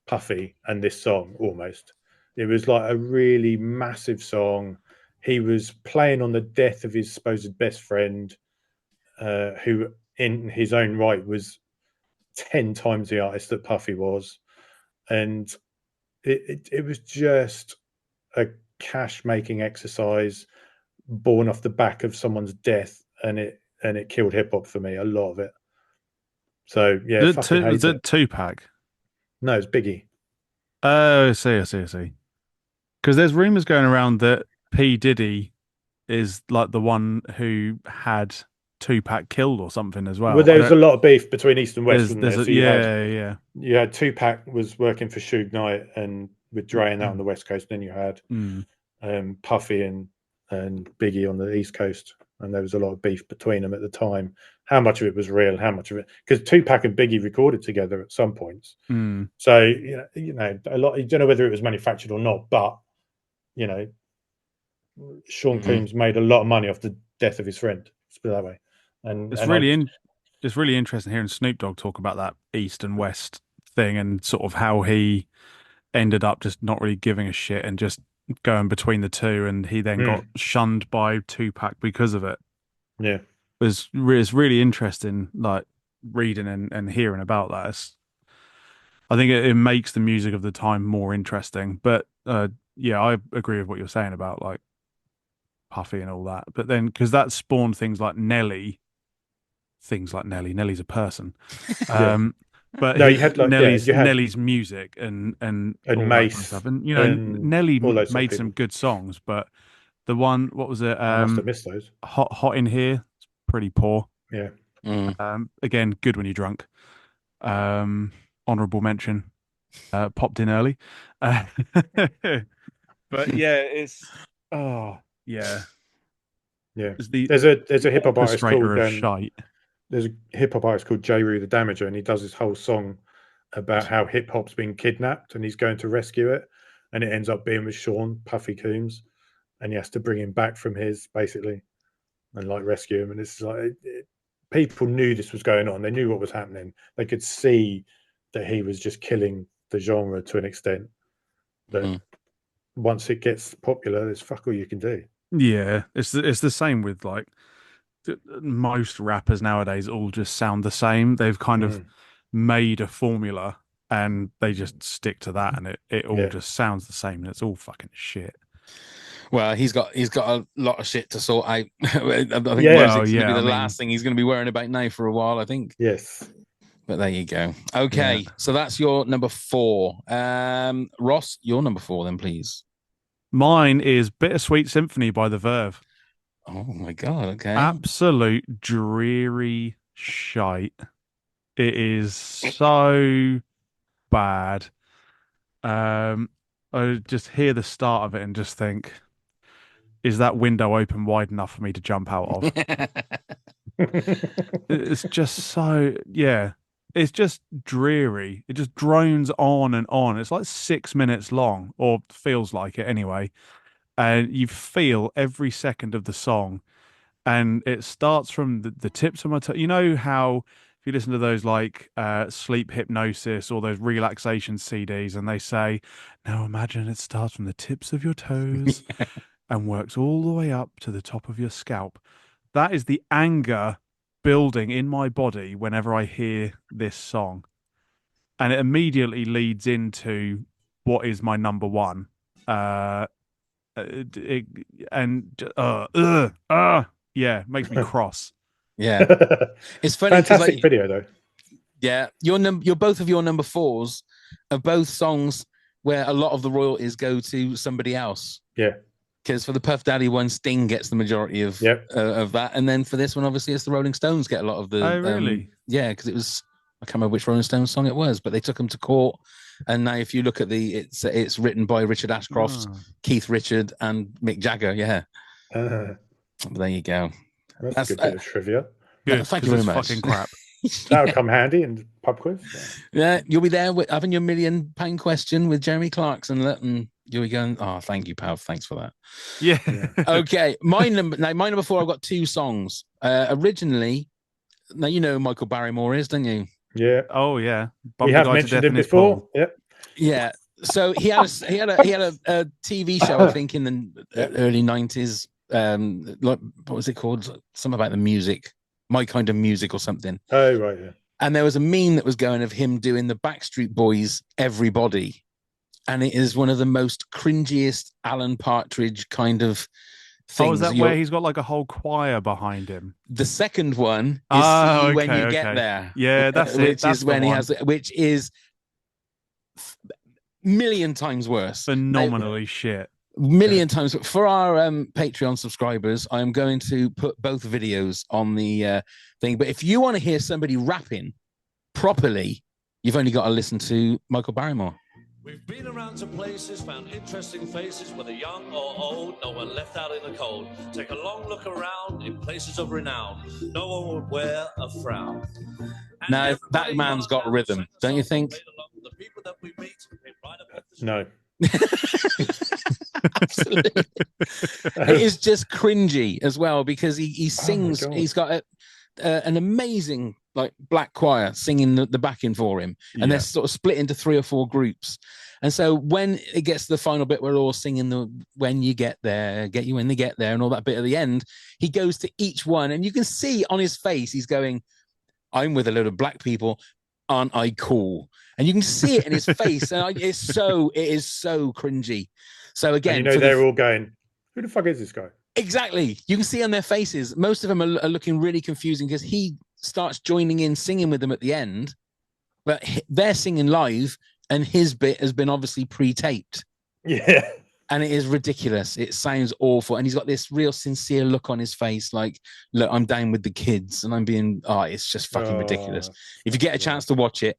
Speaker 4: Puffy and this song almost. It was like a really massive song. He was playing on the death of his supposed best friend, who in his own right was 10 times the artist that Puffy was. And it was just a cash making exercise born off the back of someone's death, and it killed hip hop for me, a lot of it. So yeah, fucking hate
Speaker 5: Was
Speaker 4: it.
Speaker 5: it Tupac?
Speaker 4: No, it's Biggie.
Speaker 5: Oh, I see. Because there's rumors going around that P. Diddy is like the one who had Tupac killed or something as well.
Speaker 4: Well, there was a lot of beef between East and West, wasn't there? So
Speaker 5: yeah.
Speaker 4: You had Tupac was working for Suge Knight and with Dre and that on the West Coast. Then you had Puffy and Biggie on the East Coast, and there was a lot of beef between them at the time. How much of it was real? How much of it? Because Tupac and Biggie recorded together at some points. So you know a lot. You don't know whether it was manufactured or not, but you know, Sean Combs made a lot of money off the death of his friend. Let's put it that way. And
Speaker 5: it's really interesting hearing Snoop Dogg talk about that East and West thing and sort of how he ended up just not really giving a shit and just going between the two, and he then got shunned by Tupac because of it.
Speaker 4: Yeah,
Speaker 5: it's really interesting, like reading and hearing about that. I think it makes the music of the time more interesting. But yeah, I agree with what you're saying about like Puffy and all that. But then because that spawned things like Nelly. Nelly's a person. But
Speaker 4: no, you had like
Speaker 5: Nelly's music and
Speaker 4: Mace
Speaker 5: that kind of stuff. And you know, Nelly made some good songs, but the one, what was it?
Speaker 4: I must have missed those.
Speaker 5: Hot in Here, it's pretty poor.
Speaker 4: Yeah.
Speaker 5: Again, good when you're drunk. Honorable mention. Popped in early. But yeah, it's yeah.
Speaker 4: There's a hip hop artist called
Speaker 5: shite.
Speaker 4: There's a hip hop artist called J. Rue the Damager, and he does this whole song about how hip hop's been kidnapped and he's going to rescue it, and it ends up being with Sean Puffy Combs, and he has to bring him back from his basically and like rescue him. And it's like people knew this was going on. They knew what was happening. They could see that he was just killing the genre to an extent. But once it gets popular, there's fuck all you can do.
Speaker 5: Yeah, it's the same with like most rappers nowadays. All just sound the same. They've kind of made a formula and they just stick to that, and it all just sounds the same, and it's all fucking shit.
Speaker 1: Well, he's got a lot of shit to sort out. I think music's going to be the last thing he's going to be worrying about now for a while, I think.
Speaker 4: Yes.
Speaker 1: But there you go. Okay, so that's your number 4. Ross, your number 4 then, please.
Speaker 5: Mine is Bittersweet Symphony by The Verve.
Speaker 1: Oh my God, okay.
Speaker 5: Absolute dreary shite. It is so bad. I just hear the start of it and just think, is that window open wide enough for me to jump out of? It's just so, it's just dreary. It just drones on and on. It's like 6 minutes long, or feels like it anyway. And you feel every second of the song. And it starts from the tips of my toes. You know how if you listen to those like sleep hypnosis or those relaxation CDs, and they say, now imagine it starts from the tips of your toes and works all the way up to the top of your scalp. That is the anger building in my body whenever I hear this song. And it immediately leads into what is my number 1. Makes me cross.
Speaker 1: Yeah, it's funny.
Speaker 4: Fantastic video though.
Speaker 1: Yeah, your both of your number 4s are both songs where a lot of the royalties go to somebody else.
Speaker 4: Yeah,
Speaker 1: because for the Puff Daddy one, Sting gets the majority of that, and then for this one, obviously, it's the Rolling Stones get a lot of the.
Speaker 5: Oh, really?
Speaker 1: Yeah, because it was, I can't remember which Rolling Stones song it was, but they took them to court. And now, if you look at it's written by Richard Ashcroft, Keith Richard, and Mick Jagger. Yeah, there you go.
Speaker 4: That's a good bit of trivia.
Speaker 5: Good,
Speaker 1: thank you very much.
Speaker 5: Fucking crap.
Speaker 4: That'll come handy in the pub quiz.
Speaker 1: Yeah, you'll be there having your £1 million question with Jeremy Clarkson, and You're going. Oh, thank you, pal. Thanks for that.
Speaker 5: Yeah.
Speaker 1: Okay, my number 4. I've got 2 songs. Originally, now you know who Michael Barrymore is, don't you?
Speaker 4: Yeah.
Speaker 5: Oh yeah.
Speaker 4: We
Speaker 5: Bumped
Speaker 4: have
Speaker 5: the guy to
Speaker 4: mentioned
Speaker 5: death
Speaker 4: him
Speaker 5: in his
Speaker 4: before.
Speaker 5: pool.
Speaker 4: Yep.
Speaker 1: Yeah. So he had a TV show, I think, in the early 90s. What was it called? Something about the music, My Kind of Music or something.
Speaker 4: Oh, right. Yeah.
Speaker 1: And there was a meme that was going of him doing the Backstreet Boys Everybody. And it is one of the most cringiest Alan Partridge kind of things.
Speaker 5: Oh, is that where he's got like a whole choir behind him?
Speaker 1: The second one is See You When You Get There.
Speaker 5: Yeah, that's it.
Speaker 1: Which
Speaker 5: That's
Speaker 1: is when
Speaker 5: the
Speaker 1: he
Speaker 5: one.
Speaker 1: has, which is million times worse.
Speaker 5: Phenomenally shit.
Speaker 1: Million times. For our Patreon subscribers, I'm going to put both videos on the thing. But if you want to hear somebody rapping properly, you've only got to listen to Michael Barrymore.
Speaker 8: We've been around to places, found interesting faces, whether young or old, no one left out in the cold. Take a long look around in places of renown, no one would wear a frown.
Speaker 1: Now, that man's got rhythm, don't you think?
Speaker 4: No.
Speaker 1: Absolutely. It is just cringy as well because he sings. He's got an amazing like black choir singing the backing for him, and they're sort of split into 3 or 4 groups. And so when it gets to the final bit, we're all singing the "When You Get There," "Get You When They Get There," and all that bit at the end. He goes to each one, and you can see on his face he's going, "I'm with a load of black people, aren't I cool?" And you can see it in his face, and it is so cringy. So again,
Speaker 4: and they're all going, "Who the fuck is this guy?"
Speaker 1: Exactly. You can see on their faces. Most of them are looking really confusing because he starts joining in, singing with them at the end, but they're singing live, and his bit has been obviously pre-taped.
Speaker 4: Yeah.
Speaker 1: And it is ridiculous. It sounds awful. And he's got this real sincere look on his face, like, look, I'm down with the kids, and I'm being, it's just fucking ridiculous. If you get a chance to watch it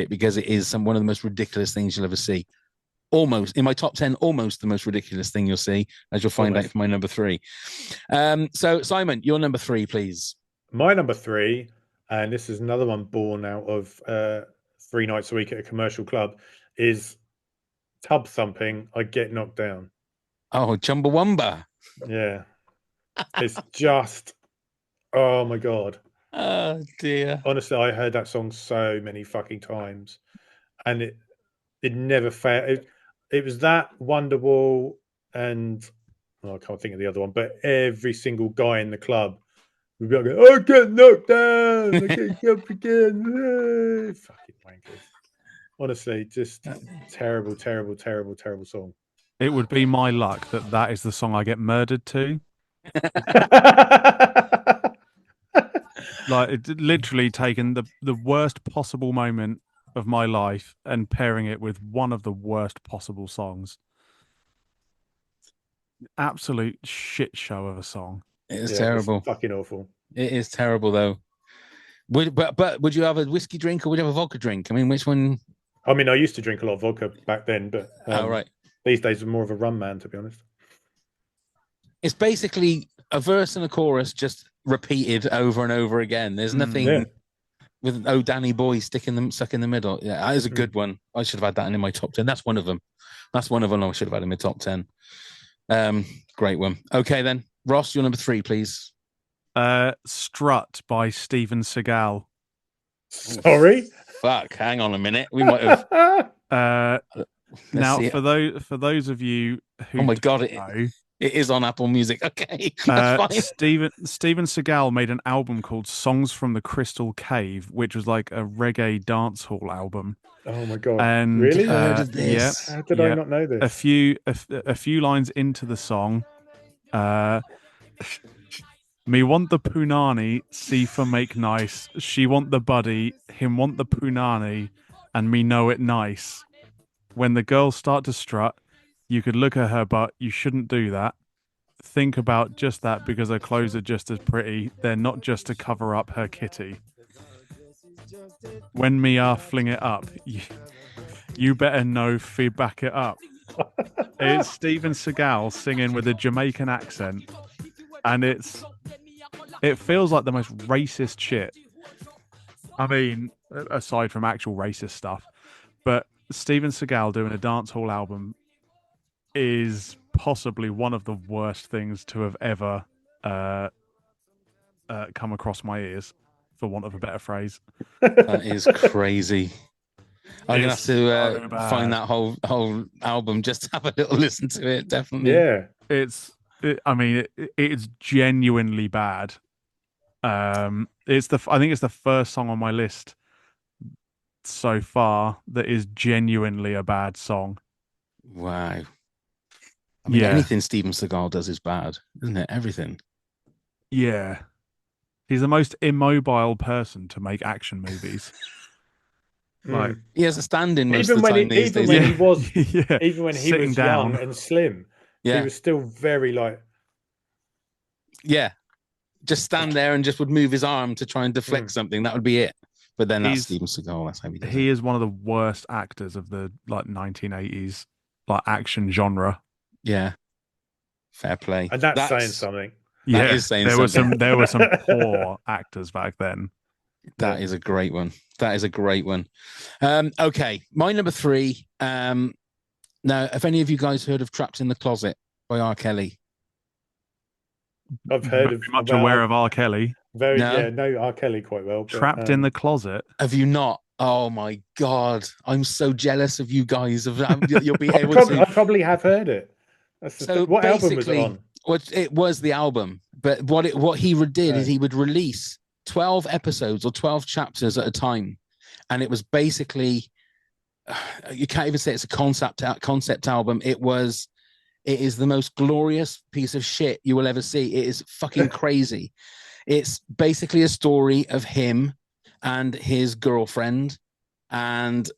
Speaker 1: because it is one of the most ridiculous things you'll ever see. Almost in my top 10, almost the most ridiculous thing you'll see, as you'll find out for my number 3. So Simon, your number 3, please.
Speaker 4: My number 3, and this is another one born out of 3 nights a week at a commercial club, is Tub Thumping, I Get Knocked Down.
Speaker 1: Oh, Chumbawamba.
Speaker 4: Yeah. It's just, oh my God.
Speaker 1: Oh dear.
Speaker 4: Honestly, I heard that song so many fucking times, and it never failed. It was that, Wonderwall, and I can't think of the other one, but every single guy in the club would be like, "I get knocked down, I get up again." Fucking wankers. Honestly, just terrible, terrible, terrible, terrible song.
Speaker 5: It would be my luck that is the song I get murdered to. Like, it literally taken the worst possible moment of my life and pairing it with one of the worst possible songs. Absolute shit show of a song.
Speaker 1: It is terrible.
Speaker 4: Fucking awful.
Speaker 1: It is terrible though. But would you have a whiskey drink or would you have a vodka drink? I mean, which one?
Speaker 4: I mean, I used to drink a lot of vodka back then, but
Speaker 1: right.
Speaker 4: These days I'm more of a rum man, to be honest.
Speaker 1: It's basically a verse and a chorus just repeated over and over again. There's nothing with "Oh Danny Boy" stuck in the middle. Yeah, that is a good one. I should have had that in my top 10. That's one of them. I should have had in my top 10. Great one. Okay then, Ross, your number 3, please.
Speaker 5: Strut by Steven Seagal.
Speaker 4: Sorry?
Speaker 1: Fuck, hang on a minute. We might have
Speaker 5: now for those of you who
Speaker 1: it is on Apple Music. Okay. That's fine.
Speaker 5: Steven Seagal made an album called Songs from the Crystal Cave, which was like a reggae dancehall album.
Speaker 4: Oh my God.
Speaker 5: And
Speaker 4: really?
Speaker 5: Yeah,
Speaker 4: how did I not know this?
Speaker 5: A few lines into the song, me want the punani, see for make nice. She want the buddy, him want the punani, and me know it nice. When the girls start to strut, you could look at her butt, you shouldn't do that. Think about just that because her clothes are just as pretty. They're not just to cover up her kitty. When me fling it up, you better know fi back it up. It's Steven Seagal singing with a Jamaican accent, and it feels like the most racist shit. I mean, aside from actual racist stuff, but Steven Seagal doing a dancehall album is possibly one of the worst things to have ever come across my ears, for want of a better phrase.
Speaker 1: That is crazy. I'm gonna have
Speaker 5: It's
Speaker 1: to
Speaker 5: so bad.
Speaker 1: find that whole album just to have a little listen to it. Definitely.
Speaker 4: Yeah.
Speaker 5: It's genuinely bad. I think it's the first song on my list so far that is genuinely a bad song.
Speaker 1: Wow. I mean, anything Steven Seagal does is bad, isn't it? Everything.
Speaker 5: Yeah. He's the most immobile person to make action movies. Like,
Speaker 1: he has a stand-in most
Speaker 4: even
Speaker 1: of the
Speaker 4: when
Speaker 1: time these days.
Speaker 4: When he was
Speaker 5: yeah.
Speaker 4: even when he
Speaker 5: Sitting
Speaker 4: was
Speaker 5: down.
Speaker 4: young and slim, he was still very like
Speaker 1: just stand there and just would move his arm to try and deflect something. That would be it. But then that's Steven Seagal. That's how he does it.
Speaker 5: He is one of the worst actors of the 1980s action genre.
Speaker 1: Yeah, fair play.
Speaker 4: And that's saying something.
Speaker 5: Yeah,
Speaker 1: that is saying something.
Speaker 5: There were some poor actors back then.
Speaker 1: That is a great one. That is a great one. Okay, my number 3. Now, have any of you guys heard of "Trapped in the Closet" by R. Kelly?
Speaker 4: I've heard of.
Speaker 5: Much aware of R. Kelly.
Speaker 4: Know R. Kelly quite well. But,
Speaker 5: Trapped in the Closet.
Speaker 1: Have you not? Oh my God, I'm so jealous of you guys. You'll be able
Speaker 4: to. I probably have heard it. What album was it on?
Speaker 1: It was the album, but what he did is he would release 12 episodes or 12 chapters at a time, and it was basically, you can't even say it's a concept album. It is the most glorious piece of shit you will ever see. It is fucking crazy. It's basically a story of him and his girlfriend, and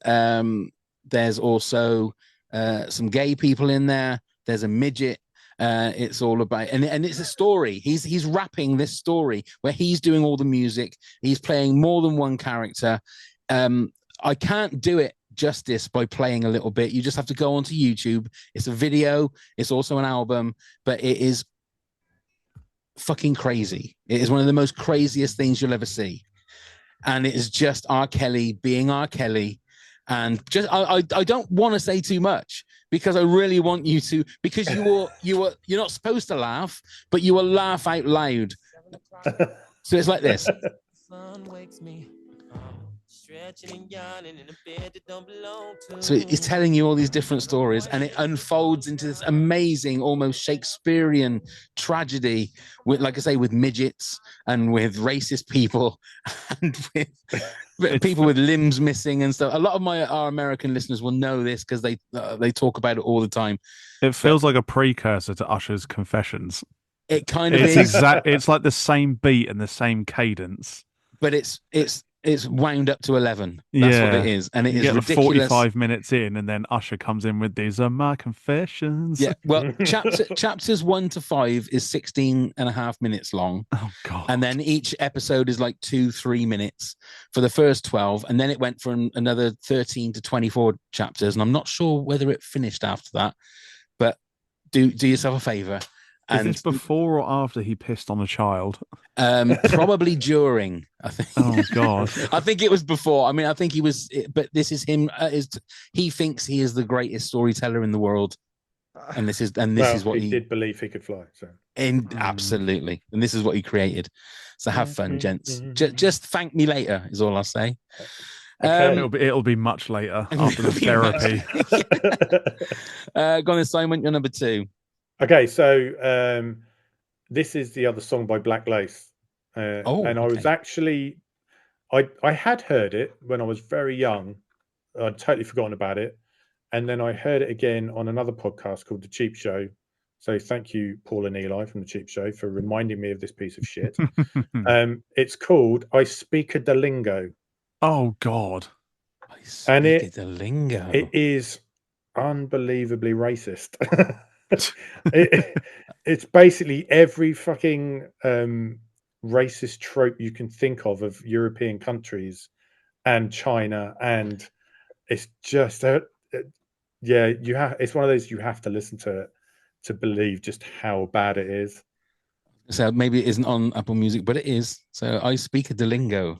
Speaker 1: there's also some gay people in there. There's a midget. It's all about, and it's a story. He's rapping this story where he's doing all the music. He's playing more than one character. I can't do it justice by playing a little bit. You just have to go onto YouTube. It's a video. It's also an album, but it is fucking crazy. It is one of the most craziest things you'll ever see. And it is just R. Kelly being R. Kelly. And just I don't want to say too much because I really want you to, because you're not supposed to laugh, but you will laugh out loud. So it's like this. So he's telling you all these different stories, and it unfolds into this amazing, almost Shakespearean tragedy with, like I say, with midgets and with racist people and with people with limbs missing and stuff. A lot of our American listeners will know this because they talk about it all the time.
Speaker 5: It feels like a precursor to Usher's Confessions.
Speaker 1: It kind of is.
Speaker 5: It's like the same beat and the same cadence,
Speaker 1: but it's wound up to 11. That's what it is. And it is ridiculous.
Speaker 5: 45 minutes in, and then Usher comes in with these are my confessions.
Speaker 1: Yeah. Well, chapters 1 to 5 is 16 and a half minutes long.
Speaker 5: Oh, God.
Speaker 1: And then each episode is like 2-3 minutes for the first 12. And then it went from another 13 to 24 chapters. And I'm not sure whether it finished after that, but do yourself a favor.
Speaker 5: Is this before or after he pissed on a child?
Speaker 1: Probably during, I think.
Speaker 5: Oh, God.
Speaker 1: I think it was before. I mean, I think he was, but this is him. He thinks he is the greatest storyteller in the world. And this is what
Speaker 4: he did believe he could fly. So
Speaker 1: absolutely. And this is what he created. So have fun, gents. Just thank me later is all I'll say.
Speaker 5: It'll be much later after the therapy.
Speaker 1: Go on, Simon, you're number 2.
Speaker 4: Okay, so this is the other song by Black Lace. I was actually, I had heard it when I was very young. I'd totally forgotten about it. And then I heard it again on another podcast called The Cheap Show. So thank you, Paul and Eli from The Cheap Show, for reminding me of this piece of shit. It's called I Speak a Lingo.
Speaker 5: Oh, God.
Speaker 1: I Speak a Lingo.
Speaker 4: It is unbelievably racist. It's basically every fucking racist trope you can think of European countries and China, and it's just it's one of those you have to listen to it to believe just how bad it is.
Speaker 1: So maybe it isn't on Apple Music, but it is. So I Speak a Lingo.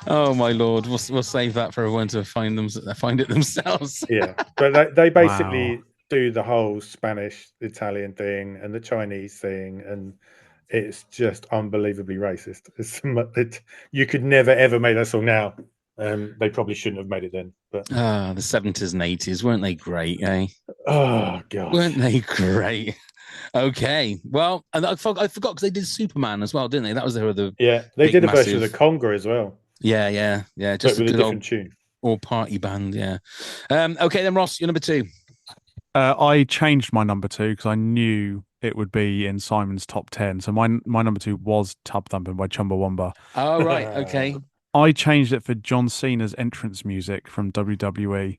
Speaker 1: Oh my lord, we'll save that for everyone to find it themselves.
Speaker 4: Yeah, but they
Speaker 5: Wow.
Speaker 4: basically do the whole Spanish Italian thing and the Chinese thing, and it's just unbelievably racist. You could never ever make that song now. They probably shouldn't have made it then. But
Speaker 1: The 70s and 80s, weren't they great, eh?
Speaker 4: oh god,
Speaker 1: Weren't they great? Okay, well, and I forgot because they did Superman as well, didn't they? That was their other.
Speaker 4: yeah, they
Speaker 1: big,
Speaker 4: did a version of
Speaker 1: massive-
Speaker 4: the Conga as well,
Speaker 1: Yeah.
Speaker 4: but
Speaker 1: Just a
Speaker 4: with a
Speaker 1: good
Speaker 4: different
Speaker 1: old
Speaker 4: tune.
Speaker 1: all party band. Yeah. Okay, then Ross, you're number 2.
Speaker 5: I changed my number 2 because I knew it would be in Simon's top 10. So my number 2 was Tub Thumping by Chumbawamba.
Speaker 1: Oh right, okay.
Speaker 5: I changed it for John Cena's entrance music from WWE.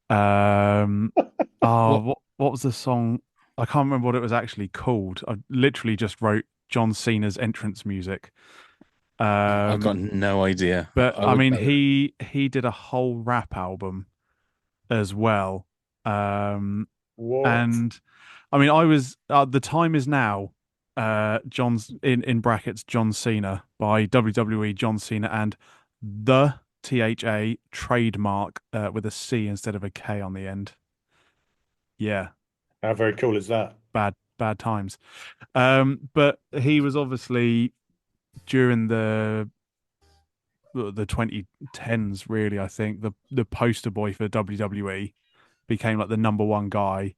Speaker 5: What was the song? I can't remember what it was actually called. I literally just wrote John Cena's entrance music.
Speaker 1: I've got no idea.
Speaker 5: But I mean, he did a whole rap album as well.
Speaker 4: What?
Speaker 5: And I mean, I was the time is now. John's in brackets John Cena by WWE John Cena and the THA trademark with a C instead of a K on the end. Yeah,
Speaker 4: How very cool is that?
Speaker 5: bad times. But he was obviously during the 2010s, really. I think the poster boy for WWE became like the number one guy,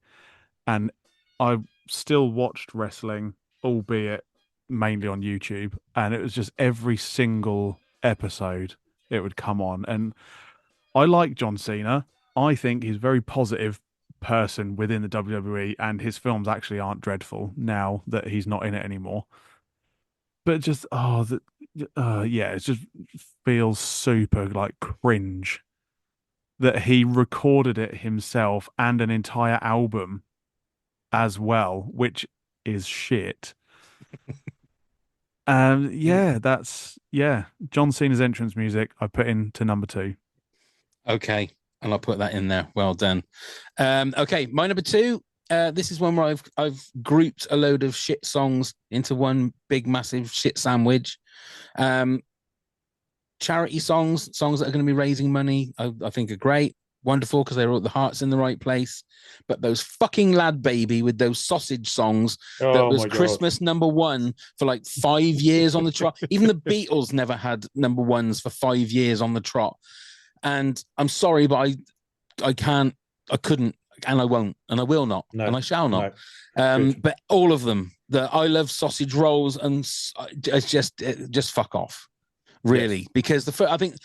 Speaker 5: and I still watched wrestling, albeit mainly on YouTube, and it was just every single episode it would come on. And I like John Cena. I think he's a very positive person within the WWE, and his films actually aren't dreadful now that he's not in it anymore. But just it just feels super like cringe that he recorded it himself and an entire album as well, which is shit. John Cena's entrance music I put into number 2.
Speaker 1: Okay, and I'll put that in there. Well done. Okay, my number 2. This is one where I've grouped a load of shit songs into one big massive shit sandwich. Charity songs that are going to be raising money, I think are great, wonderful, because they're all the hearts in the right place. But those fucking Lad Baby with those sausage songs that was Christmas number 1 for like 5 years on the trot. Even the Beatles never had number 1s for 5 years on the trot. And I'm sorry, but I couldn't, and I won't, and I will not, and I shall not. But all of them, I love sausage rolls, and it's just fuck off, really, because I think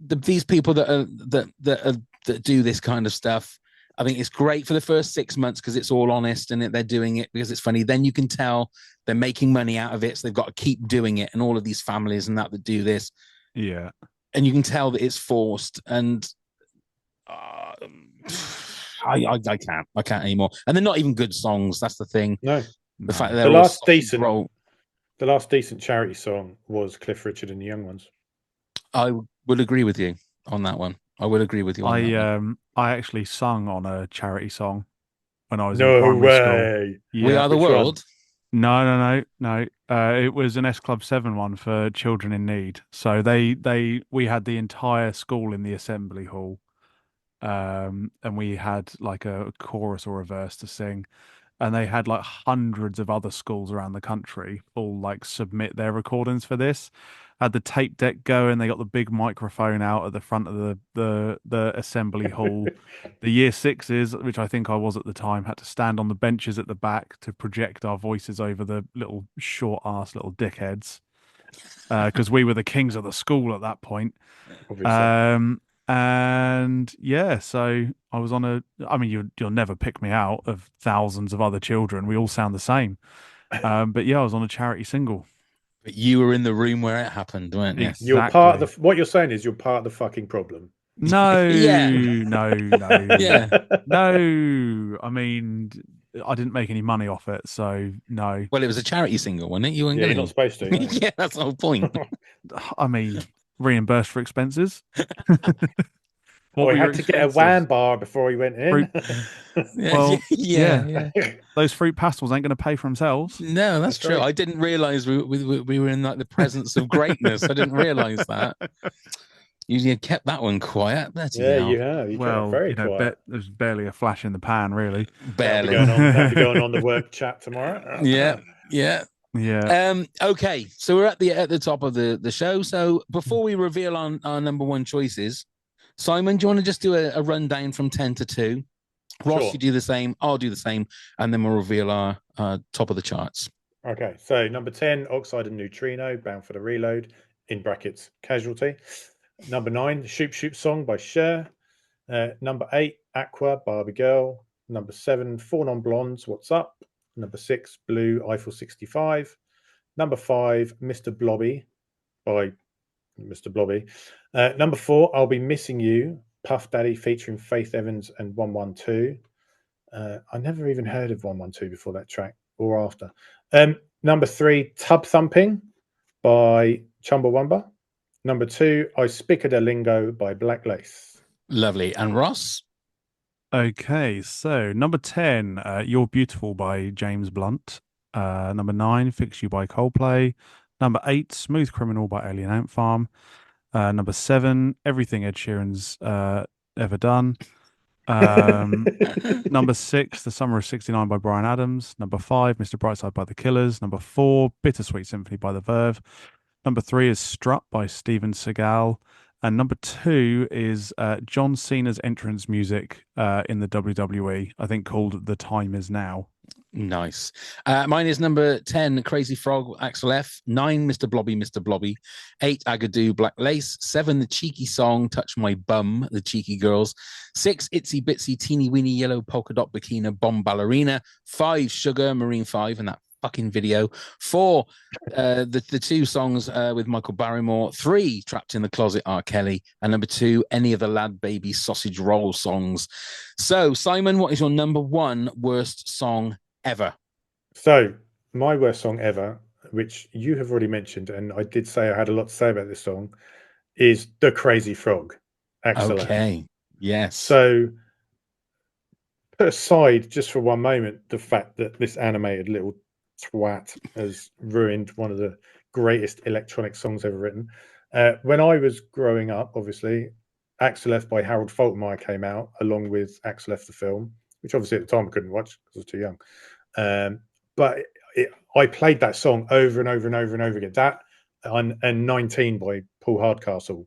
Speaker 1: these people that do this kind of stuff, I think it's great for the first 6 months because it's all honest and they're doing it because it's funny. Then you can tell they're making money out of it, so they've got to keep doing it. And all of these families and that do this,
Speaker 5: yeah,
Speaker 1: and you can tell that it's forced. And I can't anymore. And they're not even good songs. That's the thing.
Speaker 4: No,
Speaker 1: the fact that
Speaker 4: the last decent charity song was Cliff Richard and the Young Ones.
Speaker 1: I would agree with you on that one. I would agree with you on that one.
Speaker 5: I actually sung on a charity song when I was
Speaker 4: in primary
Speaker 5: school.
Speaker 1: Yeah. We Are the World?
Speaker 5: No. It was an S Club 7 one for children in need. So we had the entire school in the assembly hall. And we had like a chorus or a verse to sing. And they had like hundreds of other schools around the country all like submit their recordings for this. Had the tape deck going. They got the big microphone out at the front of the assembly hall. The year 6s, which I think I was at the time, had to stand on the benches at the back to project our voices over the little short ass little dickheads, because we were the kings of the school at that point.
Speaker 4: Obviously.
Speaker 5: And yeah, so I was on you'll never pick me out of thousands of other children. We all sound the same. But yeah, I was on a charity single.
Speaker 1: But you were in the room where it happened, weren't you?
Speaker 5: Exactly.
Speaker 4: You're part of what you're saying is you're part of the fucking problem.
Speaker 5: No,
Speaker 1: yeah.
Speaker 5: No.
Speaker 1: Yeah.
Speaker 5: No. I mean, I didn't make any money off it, so no.
Speaker 1: Well, it was a charity single, wasn't it? You weren't
Speaker 4: you're not supposed to. No.
Speaker 1: Yeah, that's the whole point.
Speaker 5: I mean, reimbursed for expenses. What
Speaker 4: Or
Speaker 5: were
Speaker 4: he
Speaker 5: your
Speaker 4: had to get a
Speaker 5: experiences?
Speaker 4: wham bar before he went in.
Speaker 5: Well,
Speaker 1: yeah.
Speaker 5: Those fruit pastels ain't going to pay for themselves.
Speaker 1: No, that's
Speaker 4: That's
Speaker 1: true.
Speaker 4: right.
Speaker 1: I didn't realize we were in like the presence of greatness. I didn't realize that. You kept that one quiet. Bloody
Speaker 4: Yeah,
Speaker 1: hell.
Speaker 4: you have. You kept it very quiet.
Speaker 5: there's barely a flash in the pan, really.
Speaker 4: That'll be
Speaker 1: Barely.
Speaker 4: going on. That'll be going on the work chat tomorrow.
Speaker 1: Yeah, yeah.
Speaker 5: Yeah.
Speaker 1: Okay, so we're at the top of the show. So before we reveal our number one choices, Simon, do you want to just do a rundown from 10 to 2? Ross,
Speaker 4: Sure.
Speaker 1: you do the same. I'll do the same, and then we'll reveal our top of the charts.
Speaker 4: Okay, so number 10, Oxide and Neutrino, Bound for the Reload, in brackets, Casualty. Number 9, the Shoop Shoop Song by Cher. Number 8, Aqua, Barbie Girl. Number 7, Four Non Blondes, What's Up? Number 6, Blue, Eiffel 65. Number 5, Mr. Blobby by Mr. Blobby. Number 4, I'll Be Missing You, Puff Daddy featuring Faith Evans and 112. I never even heard of 112 before that track or after. Number 3, Tub Thumping by Chumbawamba. Number 2, I Spick a Lingo by Black Lace.
Speaker 1: Lovely. And Ross?
Speaker 5: Okay, so number 10, You're Beautiful by James Blunt. Number 9, Fix You by Coldplay. Number 8, Smooth Criminal by Alien Ant Farm. Number 7, Everything Ed Sheeran's Ever Done. Number 6, The Summer of 69 by Bryan Adams. Number 5, Mr. Brightside by The Killers. Number 4, Bittersweet Symphony by The Verve. Number 3 is Strut by Steven Seagal. And number 2 is John Cena's entrance music in the WWE, I think called The Time Is Now.
Speaker 1: Nice. Mine is number 10, Crazy Frog, Axel F. 9, Mr. Blobby, Mr. Blobby. 8, Agadoo, Black Lace. 7, The Cheeky Song, Touch My Bum, The Cheeky Girls. 6, Itsy Bitsy Teeny Weeny Yellow Polka Dot Bikini Bomb Ballerina. 5, Sugar, Marine 5, and that fucking video. 4, the two songs with Michael Barrymore. 3, Trapped in the Closet, R. Kelly. And number 2, any of the Lad Baby Sausage Roll songs. So, Simon, what is your number one worst song ever?
Speaker 4: So, my worst song ever, which you have already mentioned, and I did say I had a lot to say about this song, is The Crazy Frog. Axel F.
Speaker 1: Okay. Yes.
Speaker 4: So, put aside just for one moment the fact that this animated little twat has ruined one of the greatest electronic songs ever written. When I was growing up, obviously, Axel F by Harold Faltermeyer came out along with Axel F the film, which obviously at the time I couldn't watch because I was too young. But I played that song over and over and over and over again. That and 19 by Paul Hardcastle.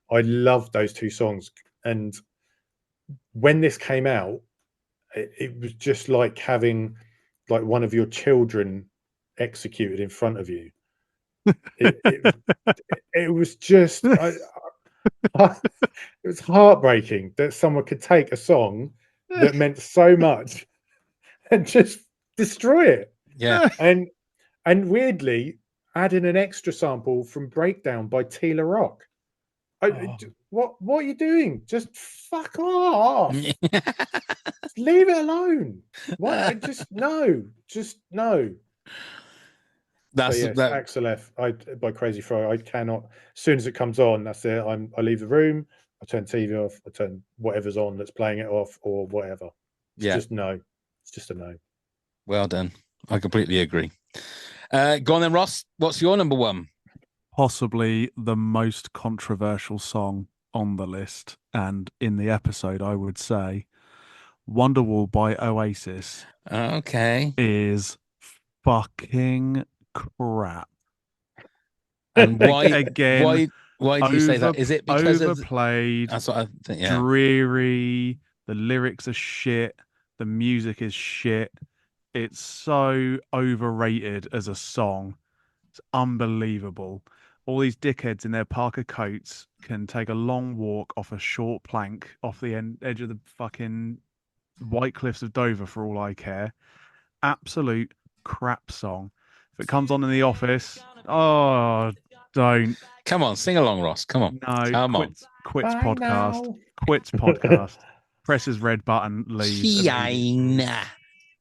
Speaker 4: I loved those two songs. And when this came out, it was just like having like one of your children executed in front of you. It was just it was heartbreaking that someone could take a song that meant so much and just destroy it.
Speaker 1: Yeah.
Speaker 4: And weirdly add in an extra sample from Breakdown by Tila Rock. What are you doing? Just fuck off. Just leave it alone. What? Just no.
Speaker 1: That's
Speaker 4: yes,
Speaker 1: that.
Speaker 4: Axel F by Crazy Frog. I cannot. As soon as it comes on, that's it. I leave the room. I turn TV off. I turn whatever's on that's playing it off, or whatever. It's just no. It's just a no.
Speaker 1: Well done. I completely agree. Go on then, Ross. What's your number one?
Speaker 5: Possibly the most controversial song on the list and in the episode, I would say, Wonderwall by Oasis.
Speaker 1: Okay.
Speaker 5: Is fucking crap.
Speaker 1: And why
Speaker 5: again?
Speaker 1: Why do you say that? Is it because
Speaker 5: overplayed?
Speaker 1: That's what I think. Yeah.
Speaker 5: Dreary. The lyrics are shit. The music is shit. It's so overrated as a song. It's unbelievable. All these dickheads in their Parker coats can take a long walk off a short plank off the edge of the fucking White Cliffs of Dover for all I care. Absolute crap song. If it comes on in the office, don't.
Speaker 1: Come on, sing along, Ross. Come on.
Speaker 5: No,
Speaker 1: Come on.
Speaker 5: Quits podcast. Quits podcast. Presses red button, leaves.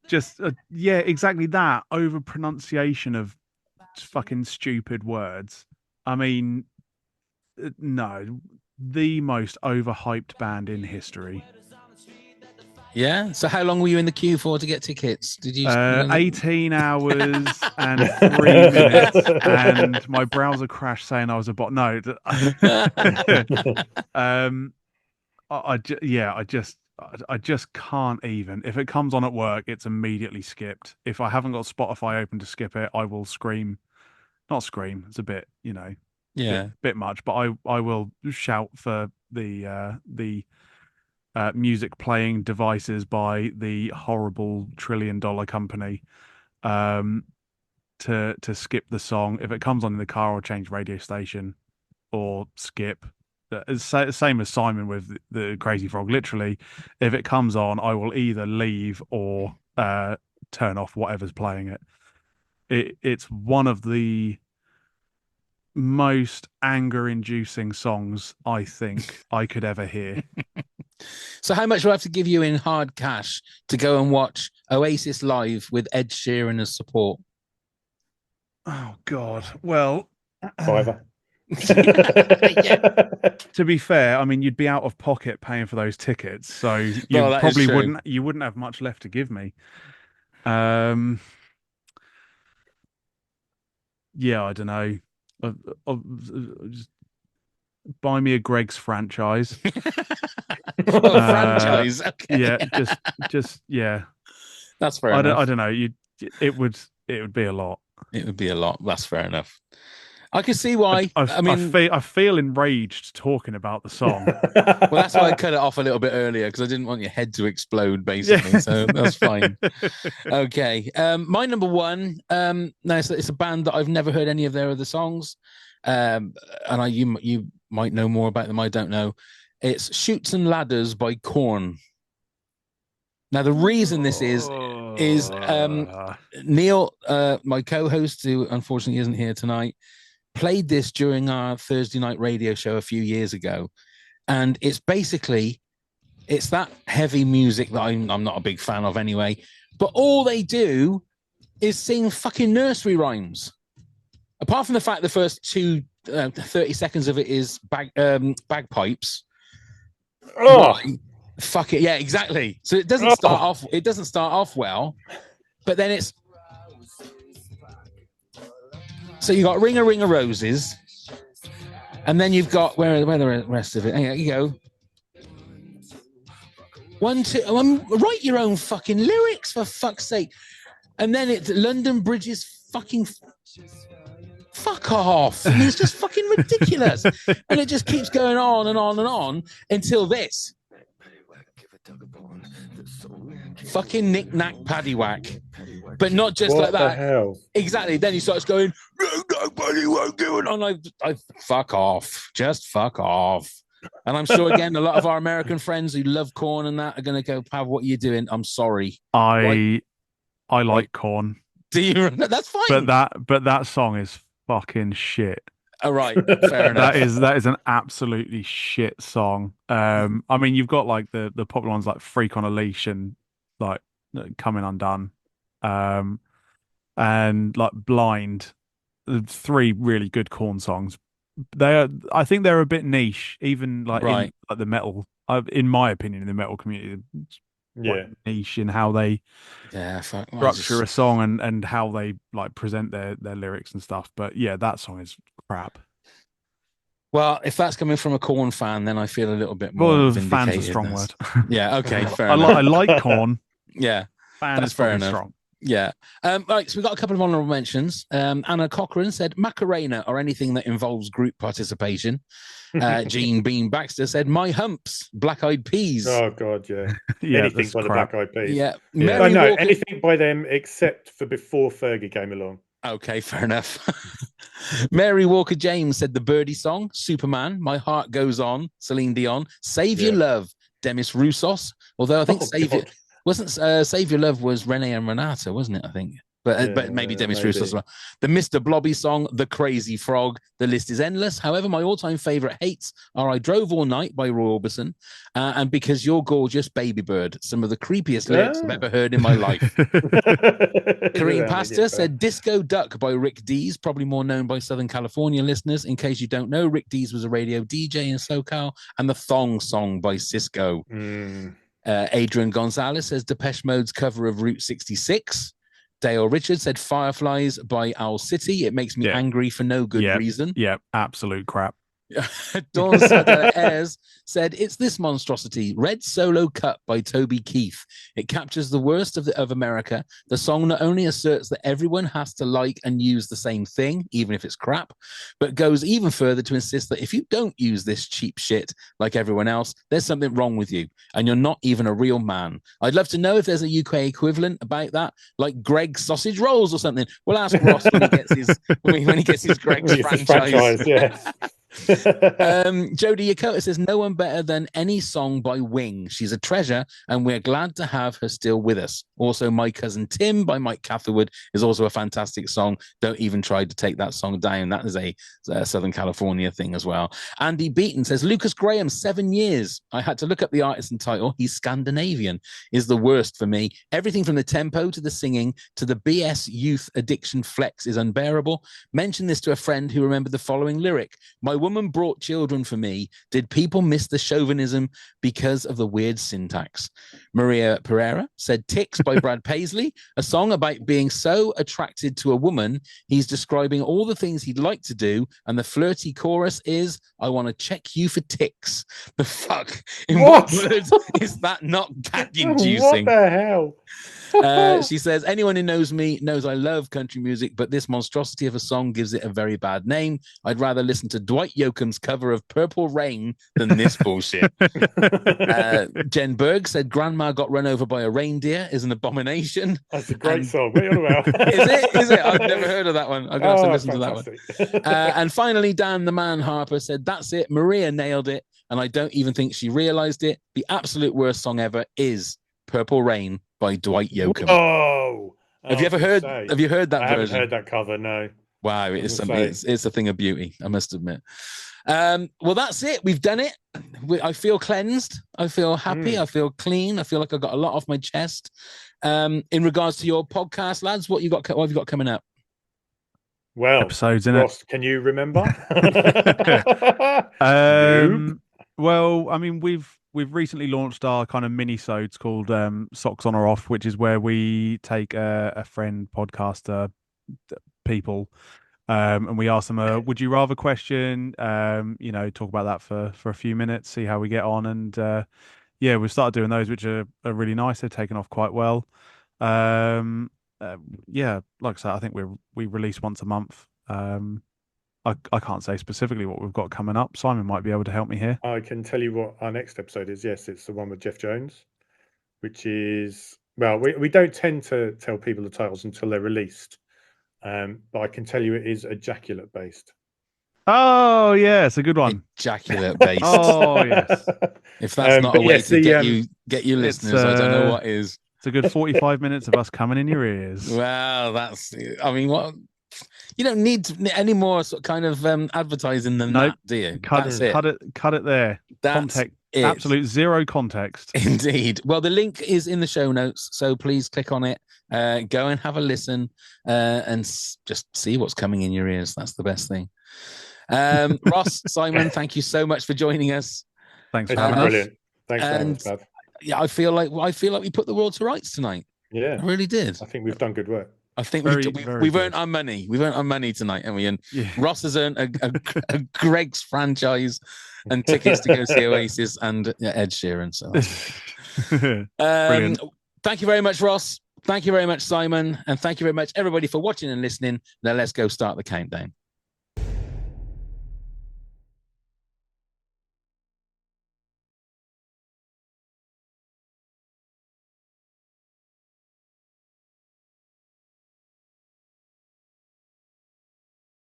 Speaker 5: Just, yeah, exactly that. Over pronunciation of fucking stupid words. I mean, no. the most overhyped band in history.
Speaker 1: Yeah. So how long were you in the queue for to get tickets? Did you?
Speaker 5: 18 hours and 3 minutes, and my browser crashed saying I was a bot. No, I just can't even. If it comes on at work, it's immediately skipped. If I haven't got Spotify open to skip it, I will scream. Not scream. It's a bit,
Speaker 1: Yeah.
Speaker 5: bit much. But I will shout for the music playing devices by the horrible $1 trillion company to skip the song. If it comes on in the car, or change radio station or skip. It's same as Simon with the Crazy Frog. Literally, if it comes on, I will either leave or turn off whatever's playing it. It's one of the most anger-inducing songs I think I could ever hear.
Speaker 1: So how much do I have to give you in hard cash to go and watch Oasis live with Ed Sheeran as support?
Speaker 5: Oh God. Well,
Speaker 4: Fiver.
Speaker 5: To be fair, I mean, you'd be out of pocket paying for those tickets, so you probably wouldn't have much left to give me. Yeah, I don't know. Just buy me a Greg's franchise.
Speaker 1: Franchise, okay.
Speaker 5: Yeah, just yeah.
Speaker 1: That's fair enough.
Speaker 5: I don't know. It would be a lot.
Speaker 1: It would be a lot. That's fair enough. I can see why.
Speaker 5: I feel enraged talking about the song.
Speaker 1: Well, that's why I cut it off a little bit earlier, because I didn't want your head to explode, basically. Yeah. So that's fine. Okay. My number one. Now it's a band that I've never heard any of their other songs, and you might know more about them. I don't know. It's Chutes and Ladders by Korn. Now the reason this is Neil, my co-host, who unfortunately isn't here tonight, played this during our Thursday night radio show a few years ago, and it's that heavy music that I'm not a big fan of anyway, but all they do is sing fucking nursery rhymes. Apart from the fact the first 30 seconds of it is bagpipes.
Speaker 4: Oh,
Speaker 1: fuck it, yeah, exactly. So it doesn't start off well, but then it's. So you got Ring a Ring of Roses, and then you've got where the rest of it. Here you go. 1, 2. Write your own fucking lyrics, for fuck's sake. And then it's London Bridge's fucking. Fuck off! I mean, it's just fucking ridiculous, and it just keeps going on and on and on until this. Fucking knick-knack paddywhack. But not just
Speaker 4: what
Speaker 1: like that.
Speaker 4: The hell?
Speaker 1: Exactly. Then he starts going, nobody won't do it. And I fuck off. Just fuck off. And I'm sure, again, a lot of our American friends who love Korn and that are going to go, Pav, what are you doing? I'm sorry.
Speaker 5: I like Korn.
Speaker 1: Do you? That's fine.
Speaker 5: But that song is fucking shit.
Speaker 1: All right. Fair enough.
Speaker 5: That is an absolutely shit song. I mean, you've got like the popular ones like Freak on a Leash and like Coming Undone. And like Blind, 3 really good Korn songs. I think they're a bit niche, even like in like the metal. In my opinion, in the metal community, niche in how they structure a song and how they like present their lyrics and stuff. But yeah, that song is crap.
Speaker 1: Well, if that's coming from a Korn fan, then I feel a little bit more vindicated.
Speaker 5: Fan's a strong word.
Speaker 1: Yeah, okay, fair enough.
Speaker 5: I like Korn.
Speaker 1: Yeah,
Speaker 5: fan
Speaker 1: that's
Speaker 5: is
Speaker 1: fair enough.
Speaker 5: Strong.
Speaker 1: Yeah. Right, so we've got a couple of honorable mentions. Anna Cochran said Macarena or anything that involves group participation. Jean Bean Baxter said My Humps, Black Eyed Peas.
Speaker 4: Oh God, yeah.
Speaker 5: Yeah,
Speaker 4: anything by the Black Eyed Peas.
Speaker 1: Yeah.
Speaker 4: I know anything by them except for before Fergie came along.
Speaker 1: Okay, fair enough. Mary Walker James said the Birdie song, Superman, My Heart Goes On, Celine Dion, Save Your Love, Demis Roussos. Although I think Save Your Love was Renee and Renata, wasn't it? I think. but maybe Demis Roussos as well. The Mr. Blobby song, The Crazy Frog. The list is endless. However, my all-time favorite hates are I Drove All Night by Roy Orbison and Because You're Gorgeous, Baby Bird. Some of the creepiest lyrics I've ever heard in my life. Kareem Pastor said Disco Duck by Rick Dees, probably more known by Southern California listeners. In case you don't know, Rick Dees was a radio DJ in SoCal, and The Thong Song by Cisco. Adrian Gonzalez says Depeche Mode's cover of Route 66. Dale Richards said Fireflies by Owl City. It makes me angry for no good reason.
Speaker 5: Yeah, absolute crap.
Speaker 1: Dawn Ayres said it's this monstrosity, Red Solo Cup by Toby Keith. It captures the worst of America. The song not only asserts that everyone has to like and use the same thing, even if it's crap, but goes even further to insist that if you don't use this cheap shit like everyone else, there's something wrong with you and you're not even a real man. I'd love to know if there's a UK equivalent about that, like Greg's Sausage Rolls or something. We'll ask Ross when he gets his Greg's franchise. Jodie Yakota says no one better than Any Song by Wing. She's a treasure and we're glad to have her still with us. Also, My Cousin Tim by Mike Catherwood is also a fantastic song. Don't even try to take that song down. That is a Southern California thing as well. Andy Beaton says Lucas Graham, 7 years. I had to look up the artist and title. He's Scandinavian. Is the worst for me. Everything from the tempo to the singing to the BS youth addiction flex is unbearable. Mention this to a friend who remembered the following lyric. My woman brought children for me. Did people miss the chauvinism because of the weird syntax? Maria Pereira said Ticks by Brad Paisley, a song about being so attracted to a woman, he's describing all the things he'd like to do, and the flirty chorus is, I want to check you for ticks. The fuck? In what words is that not gag-inducing?
Speaker 4: What the hell?
Speaker 1: She says, anyone who knows me knows I love country music, but this monstrosity of a song gives it a very bad name. I'd rather listen to Dwight Yoakam's cover of Purple Rain than this bullshit. Jen Berg said, Grandma Got Run Over by a Reindeer is an abomination.
Speaker 4: That's a great song. What are you on about?
Speaker 1: Is it? I've never heard of that one. I'm going to have to listen to that one. And finally, Dan the Man Harper said, that's it. Maria nailed it. And I don't even think she realized it. The absolute worst song ever is Purple Rain by Dwight Yoakam. Have you ever heard? Have you heard that version?
Speaker 4: I haven't heard that cover. No.
Speaker 1: Wow, it is something. It's a thing of beauty, I must admit. Well, that's it. We've done it. I feel cleansed. I feel happy. I feel clean. I feel like I got a lot off my chest. In regards to your podcast, lads, what have you got coming up?
Speaker 4: Well,
Speaker 5: episodes in
Speaker 4: Ross, can you remember?
Speaker 5: Well, I mean, we've recently launched our kind of mini-sodes called Socks On or Off, which is where we take a friend podcaster people and we ask them a would you rather question, talk about that for a few minutes, see how we get on. And we've started doing those, which are really nice. They've taken off quite well. Like I said, I think we release once a month. I can't say specifically what we've got coming up. Simon might be able to help me here.
Speaker 4: I can tell you what our next episode is. Yes, it's the one with Jeff Jones, which is, well, we don't tend to tell people the titles until they're released. But I can tell you it is ejaculate based.
Speaker 5: Oh, yeah, it's a good one.
Speaker 1: Ejaculate based.
Speaker 5: Oh, yes.
Speaker 1: If that's not a way to get you listeners, I don't know what is.
Speaker 5: It's a good 45 minutes of us coming in your ears.
Speaker 1: Well, what? You don't need any more sort of kind of advertising than that, do you?
Speaker 5: Cut it there.
Speaker 1: That's
Speaker 5: context.
Speaker 1: it.
Speaker 5: Absolute zero context.
Speaker 1: Indeed. Well, the link is in the show notes, so please click on it. Go and have a listen and just see what's coming in your ears. That's the best thing. Ross, Simon, thank you so much for joining us.
Speaker 5: Thanks for having us.
Speaker 4: Brilliant. Thanks for having us, Bab.
Speaker 1: Yeah, I feel like we put the world to rights tonight.
Speaker 4: Yeah,
Speaker 1: I really did.
Speaker 4: I think we've done good work.
Speaker 1: I think we've earned our money. We've earned our money tonight, haven't we? And Ross has earned a Greg's franchise and tickets to go see Oasis and Ed Sheeran. So,
Speaker 5: brilliant.
Speaker 1: Thank you very much, Ross. Thank you very much, Simon. And thank you very much, everybody, for watching and listening. Now let's go start the countdown.